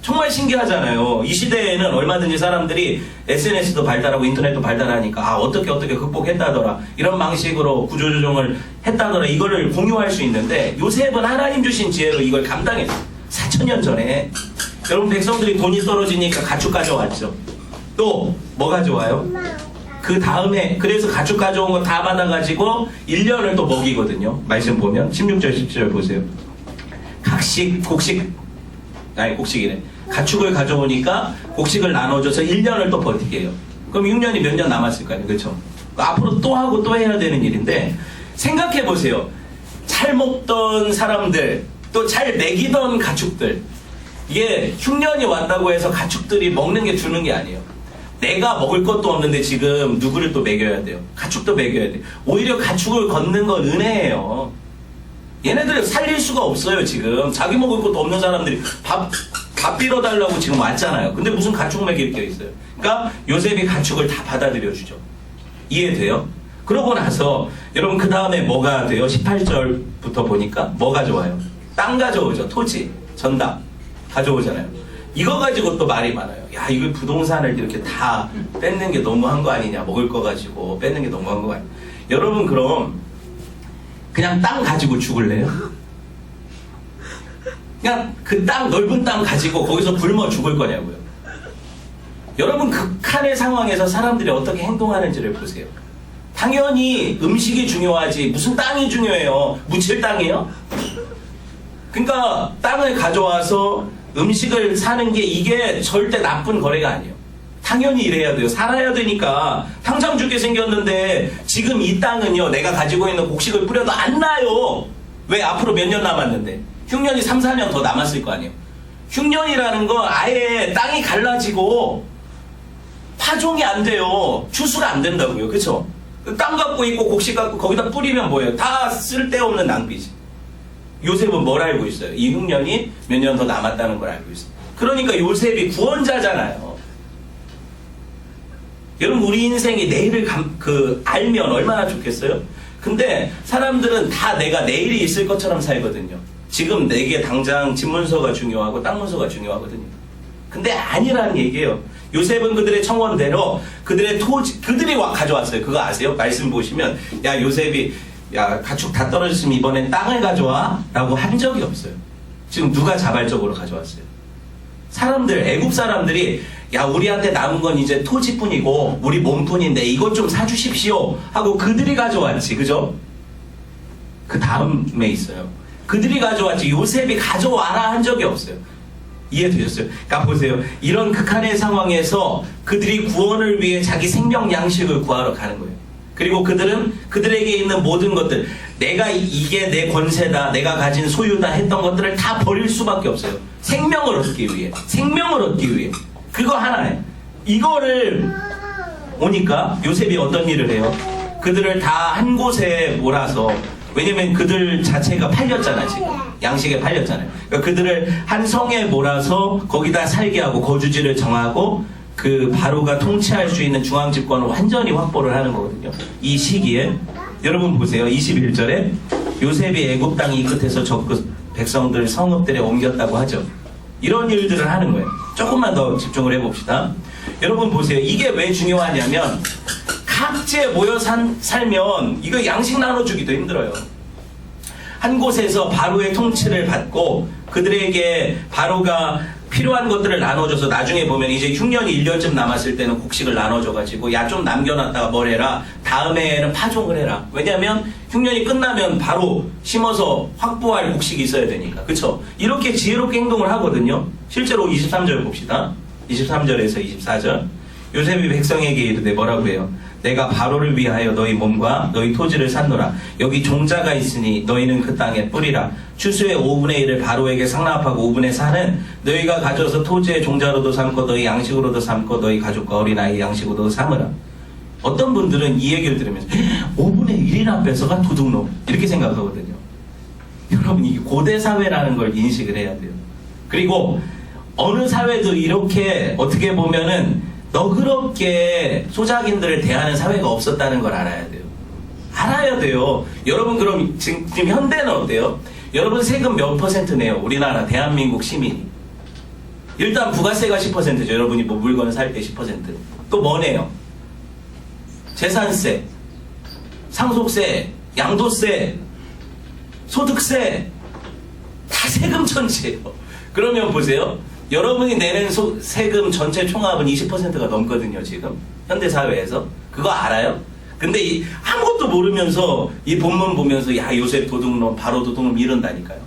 정말 신기하잖아요. 이 시대에는 얼마든지 사람들이 SNS도 발달하고 인터넷도 발달하니까 어떻게 극복했다더라, 이런 방식으로 구조조정을 했다더라, 이거를 공유할 수 있는데 요셉은 하나님 주신 지혜로 이걸 감당했어요. 4,000년 전에. 여러분 백성들이 돈이 떨어지니까 가축 가져왔죠. 또 뭐 가져와요? 그 다음에 그래서 가축 가져온 거 다 받아가지고 1년을 또 먹이거든요. 말씀 보면 16절 17절 보세요. 곡식이래. 가축을 가져오니까 곡식을 나눠줘서 1년을 또 버티게 해요. 그럼 6년이 몇 년 남았을까요? 그렇죠? 앞으로 또 하고 또 해야 되는 일인데 생각해 보세요. 잘 먹던 사람들, 또 잘 먹이던 가축들, 이게 흉년이 왔다고 해서 가축들이 먹는 게 주는 게 아니에요. 내가 먹을 것도 없는데 지금 누구를 또 먹여야 돼요? 가축도 먹여야 돼요. 오히려 가축을 걷는 건 은혜예요. 얘네들 살릴 수가 없어요. 지금 자기 먹을 것도 없는 사람들이 밥 빌어달라고 지금 왔잖아요. 근데 무슨 가축 먹일 게 있어요? 그러니까 요셉이 가축을 다 받아들여주죠. 이해돼요? 그러고 나서 여러분 그 다음에 뭐가 돼요? 18절부터 보니까 뭐 가져와요? 땅 가져오죠. 토지, 전당 가져오잖아요. 이거 가지고 또 말이 많아요. 야, 이거 부동산을 이렇게 다 뺏는 게 너무한 거 아니냐. 먹을 거 가지고 뺏는 게 너무한 거 아니냐. 여러분 그럼 그냥 땅 가지고 죽을래요? 그냥 그 땅, 넓은 땅 가지고 거기서 굶어 죽을 거냐고요. 여러분 극한의 상황에서 사람들이 어떻게 행동하는지를 보세요. 당연히 음식이 중요하지 무슨 땅이 중요해요. 묻힐 땅이에요? 그러니까 땅을 가져와서 음식을 사는 게 이게 절대 나쁜 거래가 아니에요. 당연히 이래야 돼요. 살아야 되니까. 당장 죽게 생겼는데 지금 이 땅은요, 내가 가지고 있는 곡식을 뿌려도 안 나요. 왜? 앞으로 몇 년 남았는데. 흉년이 3, 4년 더 남았을 거 아니에요. 흉년이라는 건 아예 땅이 갈라지고 파종이 안 돼요. 추수가 안 된다고요. 그쵸? 땅 갖고 있고 곡식 갖고 거기다 뿌리면 뭐예요? 다 쓸데없는 낭비지. 요셉은 뭘 알고 있어요? 이 흉년이 몇 년 더 남았다는 걸 알고 있어요. 그러니까 요셉이 구원자잖아요. 여러분, 우리 인생이 내일을 알면 얼마나 좋겠어요? 근데 사람들은 다 내가 내일이 있을 것처럼 살거든요. 지금 내게 당장 집 문서가 중요하고 땅 문서가 중요하거든요. 근데 아니라는 얘기예요. 요셉은 그들의 청원대로 그들의 토지, 그들이 가져왔어요. 그거 아세요? 말씀 보시면, 야, 요셉이, 야, 가축 다 떨어졌으면 이번엔 땅을 가져와? 라고 한 적이 없어요. 지금 누가 자발적으로 가져왔어요? 사람들, 애국 사람들이, 야, 우리한테 남은 건 이제 토지뿐이고 우리 몸뿐인데 이것 좀 사주십시오 하고 그들이 가져왔지. 그죠? 그 다음에 있어요. 그들이 가져왔지 요셉이 가져와라 한 적이 없어요. 이해되셨어요? 그러니까 보세요. 이런 극한의 상황에서 그들이 구원을 위해 자기 생명 양식을 구하러 가는 거예요. 그리고 그들은 그들에게 있는 모든 것들, 내가 이게 내 권세다, 내가 가진 소유다 했던 것들을 다 버릴 수밖에 없어요. 생명을 얻기 위해. 생명을 얻기 위해. 그거 하나예요. 이거를 오니까 요셉이 어떤 일을 해요? 그들을 다 한 곳에 몰아서, 왜냐면 그들 자체가 팔렸잖아, 지금. 양식에 팔렸잖아요. 그러니까 그들을 한 성에 몰아서 거기다 살게 하고 거주지를 정하고 그 바로가 통치할 수 있는 중앙집권을 완전히 확보를 하는 거거든요. 이 시기에. 여러분 보세요. 21절에 요셉이 애굽 땅 이 끝에서 저 끝 백성들 성읍들에 옮겼다고 하죠. 이런 일들을 하는 거예요. 조금만 더 집중을 해봅시다. 여러분 보세요. 이게 왜 중요하냐면 각지에 모여 살면 이거 양식 나눠주기도 힘들어요. 한 곳에서 바로의 통치를 받고 그들에게 바로가 필요한 것들을 나눠줘서 나중에 보면 이제 흉년이 1년쯤 남았을 때는 곡식을 나눠줘가지고 야, 좀 남겨놨다가 뭘 해라. 다음에는 파종을 해라. 왜냐면 흉년이 끝나면 바로 심어서 확보할 곡식이 있어야 되니까. 그쵸? 이렇게 지혜롭게 행동을 하거든요. 실제로 23절 봅시다. 23절에서 24절. 요셉이 백성에게 이르되 뭐라고 해요? 내가 바로를 위하여 너희 몸과 너희 토지를 샀노라. 여기 종자가 있으니 너희는 그 땅에 뿌리라. 추수의 5분의 1을 바로에게 상납하고 5분의 4는 너희가 가져서 토지의 종자로도 삼고 너희 양식으로도 삼고 너희 가족과 어린아이 양식으로도 삼으라. 어떤 분들은 이 얘기를 들으면서 5분의 1이나 뺏어가 도둑놈 이렇게 생각하거든요. 여러분, 이게 고대 사회라는 걸 인식을 해야 돼요. 그리고 어느 사회도 이렇게 어떻게 보면은 너그럽게 소작인들을 대하는 사회가 없었다는 걸 알아야 돼요. 알아야 돼요. 여러분, 그럼 지금 현대는 어때요? 여러분 세금 몇 퍼센트 내요? 우리나라 대한민국 시민이. 일단 부가세가 10%죠. 여러분이 뭐 물건을 살 때 10%. 또 뭐 내요? 재산세, 상속세, 양도세, 소득세, 다 세금 천지예요. 그러면 보세요. 여러분이 내는 세금 전체 총합은 20%가 넘거든요, 지금. 현대사회에서. 그거 알아요? 근데 아무것도 모르면서 이 본문 보면서 야, 요셉 도둑놈, 바로 도둑놈 이런다니까요.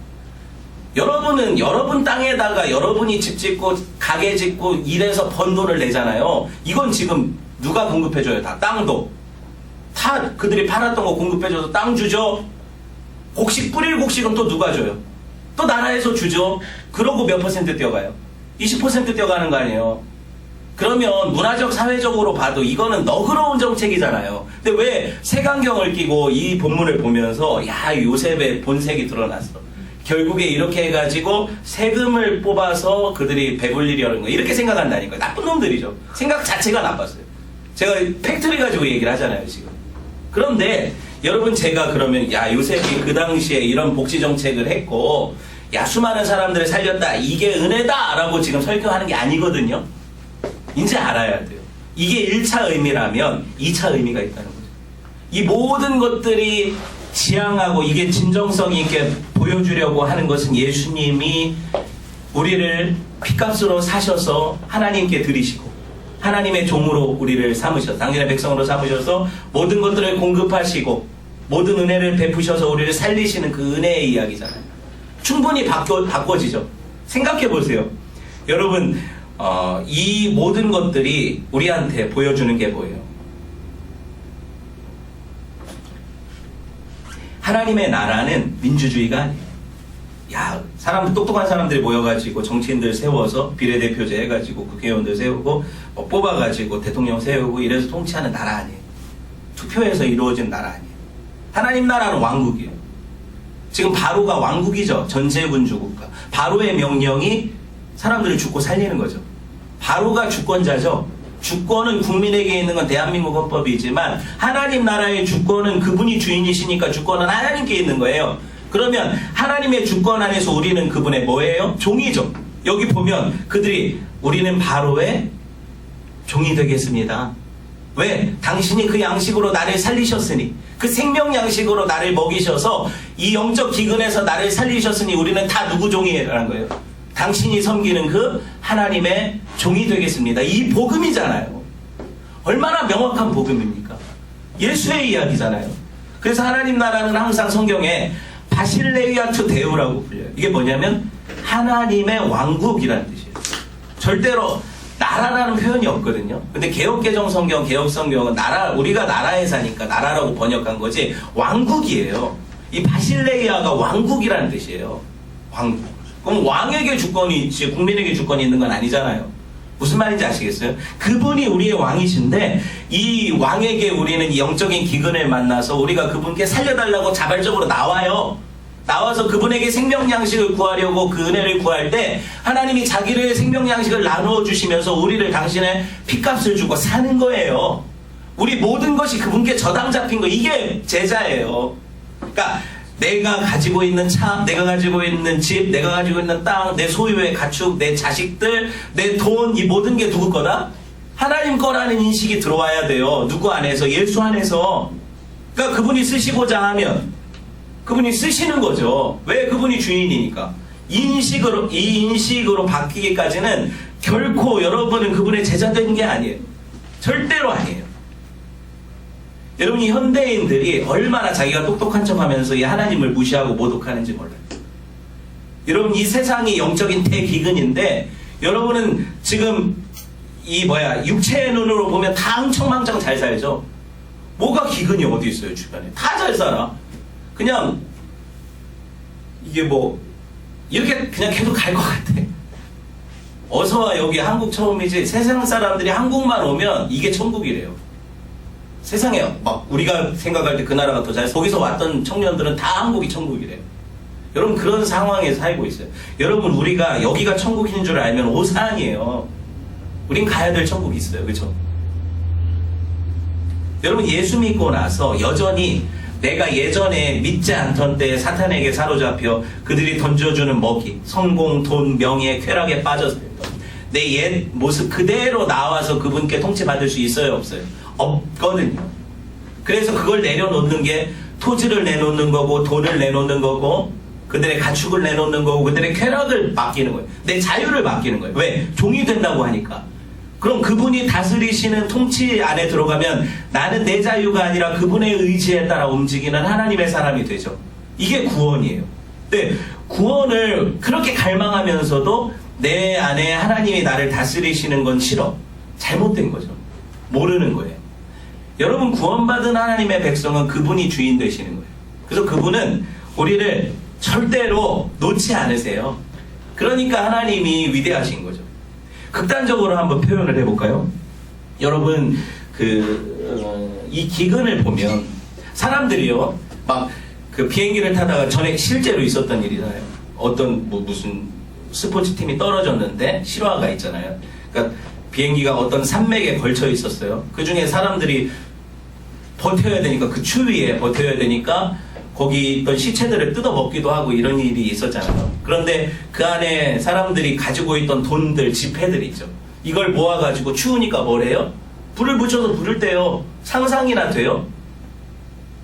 여러분은 여러분 땅에다가 여러분이 집 짓고 가게 짓고 일해서 번 돈을 내잖아요. 이건 지금 누가 공급해줘요? 다 땅도. 다 그들이 팔았던 거 공급해줘서 땅 주죠. 곡식 뿌릴 곡식은 또 누가 줘요? 또 나라에서 주죠. 그러고 몇 퍼센트 뛰어가요? 20% 뛰어가는 거 아니에요. 그러면 문화적 사회적으로 봐도 이거는 너그러운 정책이잖아요. 근데 왜 색안경을 끼고 이 본문을 보면서 야, 요셉의 본색이 드러났어. 결국에 이렇게 해가지고 세금을 뽑아서 그들이 배불리려는 거 이렇게 생각한다니까요. 나쁜 놈들이죠. 생각 자체가 나빴어요. 제가 팩트리 가지고 얘기를 하잖아요, 지금. 그런데 여러분, 제가 그러면 야, 요셉이 그 당시에 이런 복지 정책을 했고 야, 수많은 사람들을 살렸다, 이게 은혜다 라고 지금 설교하는 게 아니거든요. 이제 알아야 돼요. 이게 1차 의미라면 2차 의미가 있다는 거죠. 이 모든 것들이 지향하고 이게 진정성 있게 보여주려고 하는 것은 예수님이 우리를 핏값으로 사셔서 하나님께 드리시고 하나님의 종으로 우리를 삼으셔서 당신의 백성으로 삼으셔서 모든 것들을 공급하시고 모든 은혜를 베푸셔서 우리를 살리시는 그 은혜의 이야기잖아요. 충분히 바꿔지죠. 생각해 보세요. 여러분, 이 모든 것들이 우리한테 보여주는 게 뭐예요? 하나님의 나라는 민주주의가 아니에요. 야, 똑똑한 사람들이 모여가지고 정치인들 세워서 비례대표제 해가지고 국회의원들 세우고 뽑아가지고 대통령 세우고 이래서 통치하는 나라 아니에요. 투표해서 이루어진 나라 아니에요. 하나님 나라는 왕국이에요. 지금 바로가 왕국이죠. 전세군주 국가. 바로의 명령이 사람들을 죽고 살리는 거죠. 바로가 주권자죠. 주권은 국민에게 있는 건 대한민국 헌법이지만 하나님 나라의 주권은 그분이 주인이시니까 주권은 하나님께 있는 거예요. 그러면 하나님의 주권 안에서 우리는 그분의 뭐예요? 종이죠. 여기 보면 그들이 우리는 바로의 종이 되겠습니다. 왜? 당신이 그 양식으로 나를 살리셨으니, 그 생명 양식으로 나를 먹이셔서 이 영적 기근에서 나를 살리셨으니 우리는 다 누구 종이라는 거예요? 당신이 섬기는 그 하나님의 종이 되겠습니다. 이 복음이잖아요. 얼마나 명확한 복음입니까? 예수의 이야기잖아요. 그래서 하나님 나라는 항상 성경에 바실레이아투 데우라고 불려요. 이게 뭐냐면 하나님의 왕국이라는 뜻이에요. 절대로 나라라는 표현이 없거든요. 근데 개혁개정 성경, 개혁 성경은 우리가 나라에 사니까 나라라고 번역한 거지 왕국이에요. 이 바실레이아가 왕국이라는 뜻이에요. 왕국. 그럼 왕에게 주권이 있지 국민에게 주권이 있는 건 아니잖아요. 무슨 말인지 아시겠어요? 그분이 우리의 왕이신데 이 왕에게 우리는 영적인 기근을 만나서 우리가 그분께 살려달라고 자발적으로 나와요. 나와서 그분에게 생명 양식을 구하려고 그 은혜를 구할 때 하나님이 자기를 생명 양식을 나누어 주시면서 우리를 당신의 핏값을 주고 사는 거예요. 우리 모든 것이 그분께 저당 잡힌 거, 이게 제자예요. 그러니까 내가 가지고 있는 차, 내가 가지고 있는 집, 내가 가지고 있는 땅, 내 소유의 가축, 내 자식들, 내 돈, 이 모든 게 누구 거다? 하나님 거라는 인식이 들어와야 돼요. 누구 안에서? 예수 안에서. 그러니까 그분이 쓰시고자 하면 그분이 쓰시는 거죠. 왜? 그분이 주인이니까. 이 인식으로 바뀌기까지는 결코 여러분은 그분의 제자 되는 게 아니에요. 절대로 아니에요. 여러분, 이 현대인들이 얼마나 자기가 똑똑한 척 하면서 이 하나님을 무시하고 모독하는지 몰라요. 여러분, 이 세상이 영적인 대기근인데 여러분은 지금 육체의 눈으로 보면 다 흥청망청 잘 살죠. 뭐가 기근이 어디 있어요, 주변에. 다 잘 살아. 그냥 이게 이렇게 그냥 계속 갈 것 같아. 어서와 여기 한국 처음이지. 세상 사람들이 한국만 오면 이게 천국이래요. 세상에 우리가 생각할 때 그 나라가 더 잘, 거기서 왔던 청년들은 다 한국이 천국이래요. 여러분, 그런 상황에 살고 있어요. 여러분, 우리가 여기가 천국인 줄 알면 오산이에요. 우린 가야 될 천국이 있어요. 그렇죠? 여러분, 예수 믿고 나서 여전히 내가 예전에 믿지 않던 때에 사탄에게 사로잡혀 그들이 던져주는 먹이, 성공, 돈, 명예, 쾌락에 빠져서 내 옛 모습 그대로 나와서 그분께 통치받을 수 있어요, 없어요? 없거든요. 그래서 그걸 내려놓는 게 토지를 내놓는 거고, 돈을 내놓는 거고, 그들의 가축을 내놓는 거고, 그들의 쾌락을 맡기는 거예요. 내 자유를 맡기는 거예요. 왜? 종이 된다고 하니까. 그럼 그분이 다스리시는 통치 안에 들어가면 나는 내 자유가 아니라 그분의 의지에 따라 움직이는 하나님의 사람이 되죠. 이게 구원이에요. 근데 구원을 그렇게 갈망하면서도 내 안에 하나님이 나를 다스리시는 건 싫어. 잘못된 거죠. 모르는 거예요. 여러분, 구원받은 하나님의 백성은 그분이 주인 되시는 거예요. 그래서 그분은 우리를 절대로 놓지 않으세요. 그러니까 하나님이 위대하신 거죠. 극단적으로 한번 표현을 해볼까요? 여러분, 이 기근을 보면 사람들이요, 그 비행기를 타다가 전에 실제로 있었던 일이잖아요. 어떤 무슨 스포츠팀이 떨어졌는데 실화가 있잖아요. 그러니까 비행기가 어떤 산맥에 걸쳐 있었어요. 그 중에 사람들이 버텨야 되니까, 그 추위에 버텨야 되니까 거기 있던 시체들을 뜯어 먹기도 하고 이런 일이 있었잖아요. 그런데 그 안에 사람들이 가지고 있던 돈들, 지폐들 있죠. 이걸 모아가지고 추우니까 뭐래요? 불을 붙여서 부를 때요. 상상이나 돼요?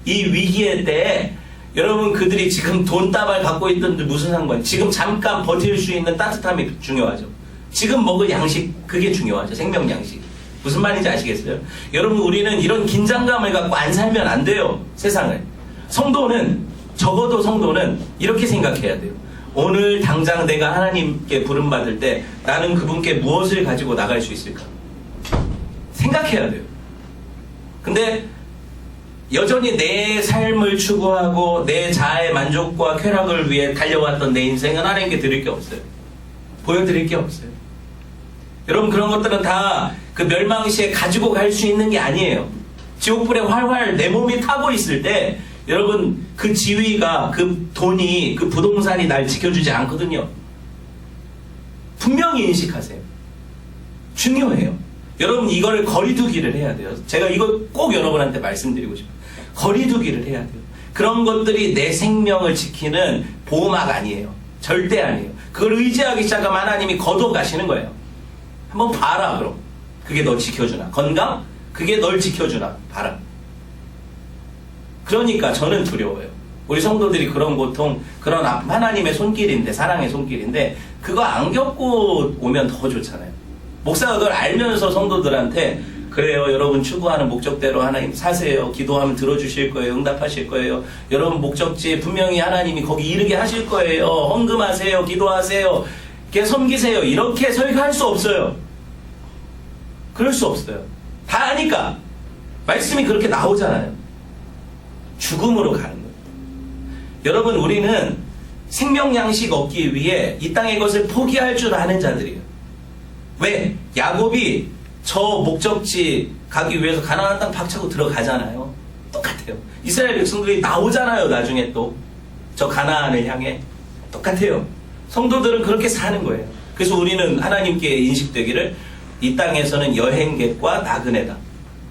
이 위기의 때에 여러분, 그들이 지금 돈다발 갖고 있던데 무슨 상관? 지금 잠깐 버틸 수 있는 따뜻함이 중요하죠. 지금 먹을 양식, 그게 중요하죠. 생명 양식. 무슨 말인지 아시겠어요? 여러분, 우리는 이런 긴장감을 갖고 안 살면 안 돼요. 세상을. 적어도 성도는 이렇게 생각해야 돼요. 오늘 당장 내가 하나님께 부름받을 때 나는 그분께 무엇을 가지고 나갈 수 있을까? 생각해야 돼요. 근데 여전히 내 삶을 추구하고 내 자아의 만족과 쾌락을 위해 달려왔던 내 인생은 하나님께 드릴 게 없어요. 보여드릴 게 없어요. 여러분, 그런 것들은 다 그 멸망시에 가지고 갈 수 있는 게 아니에요. 지옥불에 활활 내 몸이 타고 있을 때 여러분, 그 지위가, 그 돈이, 그 부동산이 날 지켜주지 않거든요. 분명히 인식하세요. 중요해요. 여러분, 이거를 거리두기를 해야 돼요. 제가 이거 꼭 여러분한테 말씀드리고 싶어요. 거리두기를 해야 돼요. 그런 것들이 내 생명을 지키는 보호막 아니에요. 절대 아니에요. 그걸 의지하기 시작하면 하나님이 걷어가시는 거예요. 한번 봐라, 그럼. 그게 너 지켜주나? 건강? 그게 널 지켜주나? 봐라. 그러니까 저는 두려워요. 우리 성도들이 그런 고통, 그런 아픔, 하나님의 손길인데, 사랑의 손길인데, 그거 안 겪고 오면 더 좋잖아요. 목사가 그걸 알면서 성도들한테, 그래요, 여러분 추구하는 목적대로 하나님 사세요. 기도하면 들어주실 거예요. 응답하실 거예요. 여러분 목적지에 분명히 하나님이 거기 이르게 하실 거예요. 헌금하세요. 기도하세요. 섬기세요. 이렇게 설교할 수 없어요. 그럴 수 없어요. 다 아니까. 말씀이 그렇게 나오잖아요. 죽음으로 가는 거예요. 여러분, 우리는 생명 양식 얻기 위해 이 땅의 것을 포기할 줄 아는 자들이에요. 왜? 야곱이 저 목적지 가기 위해서 가나안 땅 박차고 들어가잖아요. 똑같아요. 이스라엘 백성들이 나오잖아요. 나중에 또 저 가나안을 향해. 똑같아요. 성도들은 그렇게 사는 거예요. 그래서 우리는 하나님께 인식되기를 이 땅에서는 여행객과 나그네다.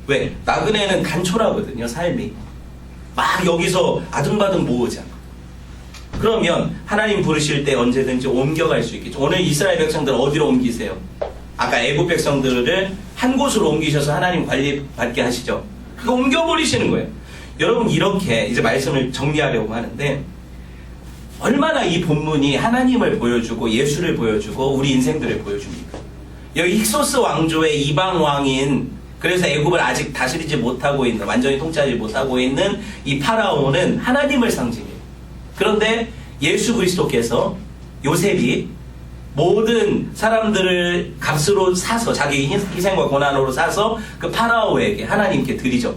왜? 나그네는 단촐하거든요. 삶이. 막 여기서 아등바등 모으지 않고. 그러면 하나님 부르실 때 언제든지 옮겨갈 수 있겠죠. 오늘 이스라엘 백성들 어디로 옮기세요? 아까 애국 백성들을 한 곳으로 옮기셔서 하나님 관리받게 하시죠. 그거 옮겨버리시는 거예요. 여러분, 이렇게 이제 말씀을 정리하려고 하는데, 얼마나 이 본문이 하나님을 보여주고 예수를 보여주고 우리 인생들을 보여줍니까? 여기 힉소스 왕조의 이방 왕인, 그래서 애굽을 아직 다스리지 못하고 있는, 완전히 통치하지 못하고 있는 이 파라오는 하나님을 상징해요. 그런데 예수 그리스도께서, 요셉이 모든 사람들을 값으로 사서, 자기 희생과 고난으로 사서 그 파라오에게, 하나님께 드리죠.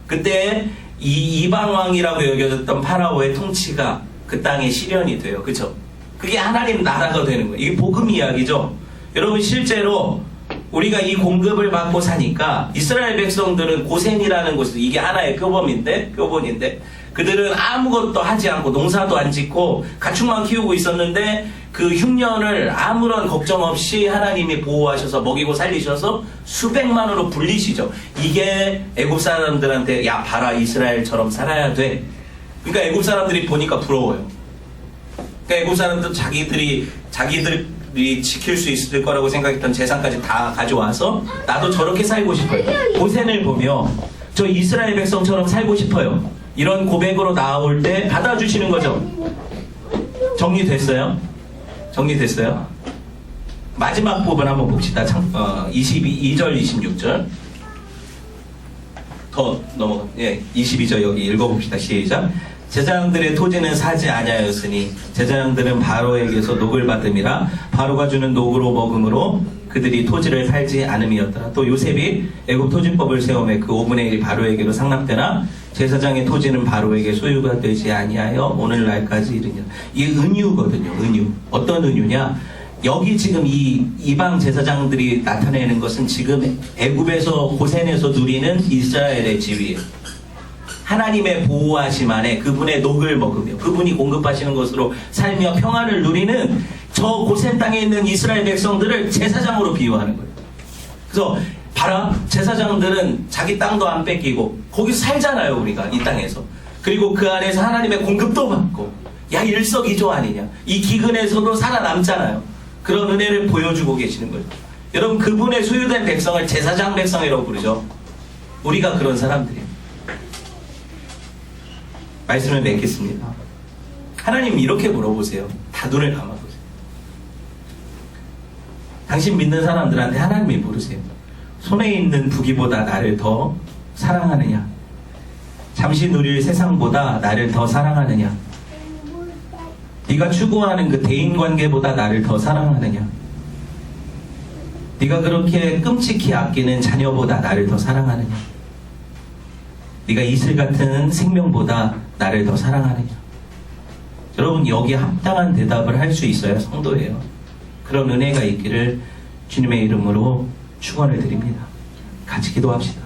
그때 이 이방왕이라고 여겨졌던 파라오의 통치가 그 땅에 실현이 돼요. 그쵸? 그게 하나님 나라가 되는 거예요. 이게 복음 이야기죠. 여러분, 실제로 우리가 이 공급을 받고 사니까 이스라엘 백성들은 고센이라는 곳에서, 이게 하나의 표본인데 그들은 아무것도 하지 않고 농사도 안 짓고 가축만 키우고 있었는데 그 흉년을 아무런 걱정 없이 하나님이 보호하셔서 먹이고 살리셔서 수백만으로 불리시죠. 이게 애굽 사람들한테, 야 봐라, 이스라엘처럼 살아야 돼. 그러니까 애굽 사람들이 보니까 부러워요. 그러니까 애굽 사람들은 자기들이 지킬 수 있을 거라고 생각했던 재산까지 다 가져와서 나도 저렇게 살고 싶어요. 고센을 보며 저 이스라엘 백성처럼 살고 싶어요. 이런 고백으로 나올 때 받아주시는 거죠. 정리됐어요? 정리됐어요? 마지막 부분 한번 봅시다. 22절, 26절. 더 넘어가. 예, 22절 여기 읽어봅시다. 시작. 제사장들의 토지는 사지 아니하였으니 제사장들은 바로에게서 녹을 받음이라 바로가 주는 녹으로 먹음으로 그들이 토지를 팔지 않음이었더라. 또 요셉이 애굽 토지법을 세우매 그 5분의 1이 바로에게로 상납되나 제사장의 토지는 바로에게 소유가 되지 아니하여 오늘날까지 이르냐. 이게 은유거든요. 은유. 어떤 은유냐? 여기 지금 이 이방 제사장들이 나타내는 것은 지금 애굽에서, 고센에서 누리는 이스라엘의 지위예요. 하나님의 보호하심 안에 그분의 녹을 먹으며 그분이 공급하시는 것으로 살며 평안을 누리는 저 고센 땅에 있는 이스라엘 백성들을 제사장으로 비유하는 거예요. 그래서 봐라, 제사장들은 자기 땅도 안 뺏기고 거기서 살잖아요. 우리가 이 땅에서. 그리고 그 안에서 하나님의 공급도 받고, 야, 일석이조 아니냐. 이 기근에서도 살아남잖아요. 그런 은혜를 보여주고 계시는 거예요. 여러분, 그분의 소유된 백성을 제사장 백성이라고 부르죠. 우리가 그런 사람들이에요. 말씀을 맺겠습니다. 하나님 이렇게 물어보세요. 다 눈을 감아보세요. 당신 믿는 사람들한테 하나님이 물으세요. 손에 있는 부귀보다 나를 더 사랑하느냐? 잠시 누릴 세상보다 나를 더 사랑하느냐? 네가 추구하는 그 대인관계보다 나를 더 사랑하느냐? 네가 그렇게 끔찍히 아끼는 자녀보다 나를 더 사랑하느냐? 네가 이슬 같은 생명보다 나를 더 사랑하느냐. 여러분, 여기에 합당한 대답을 할 수 있어야 성도예요. 그런 은혜가 있기를 주님의 이름으로 축원을 드립니다. 같이 기도합시다.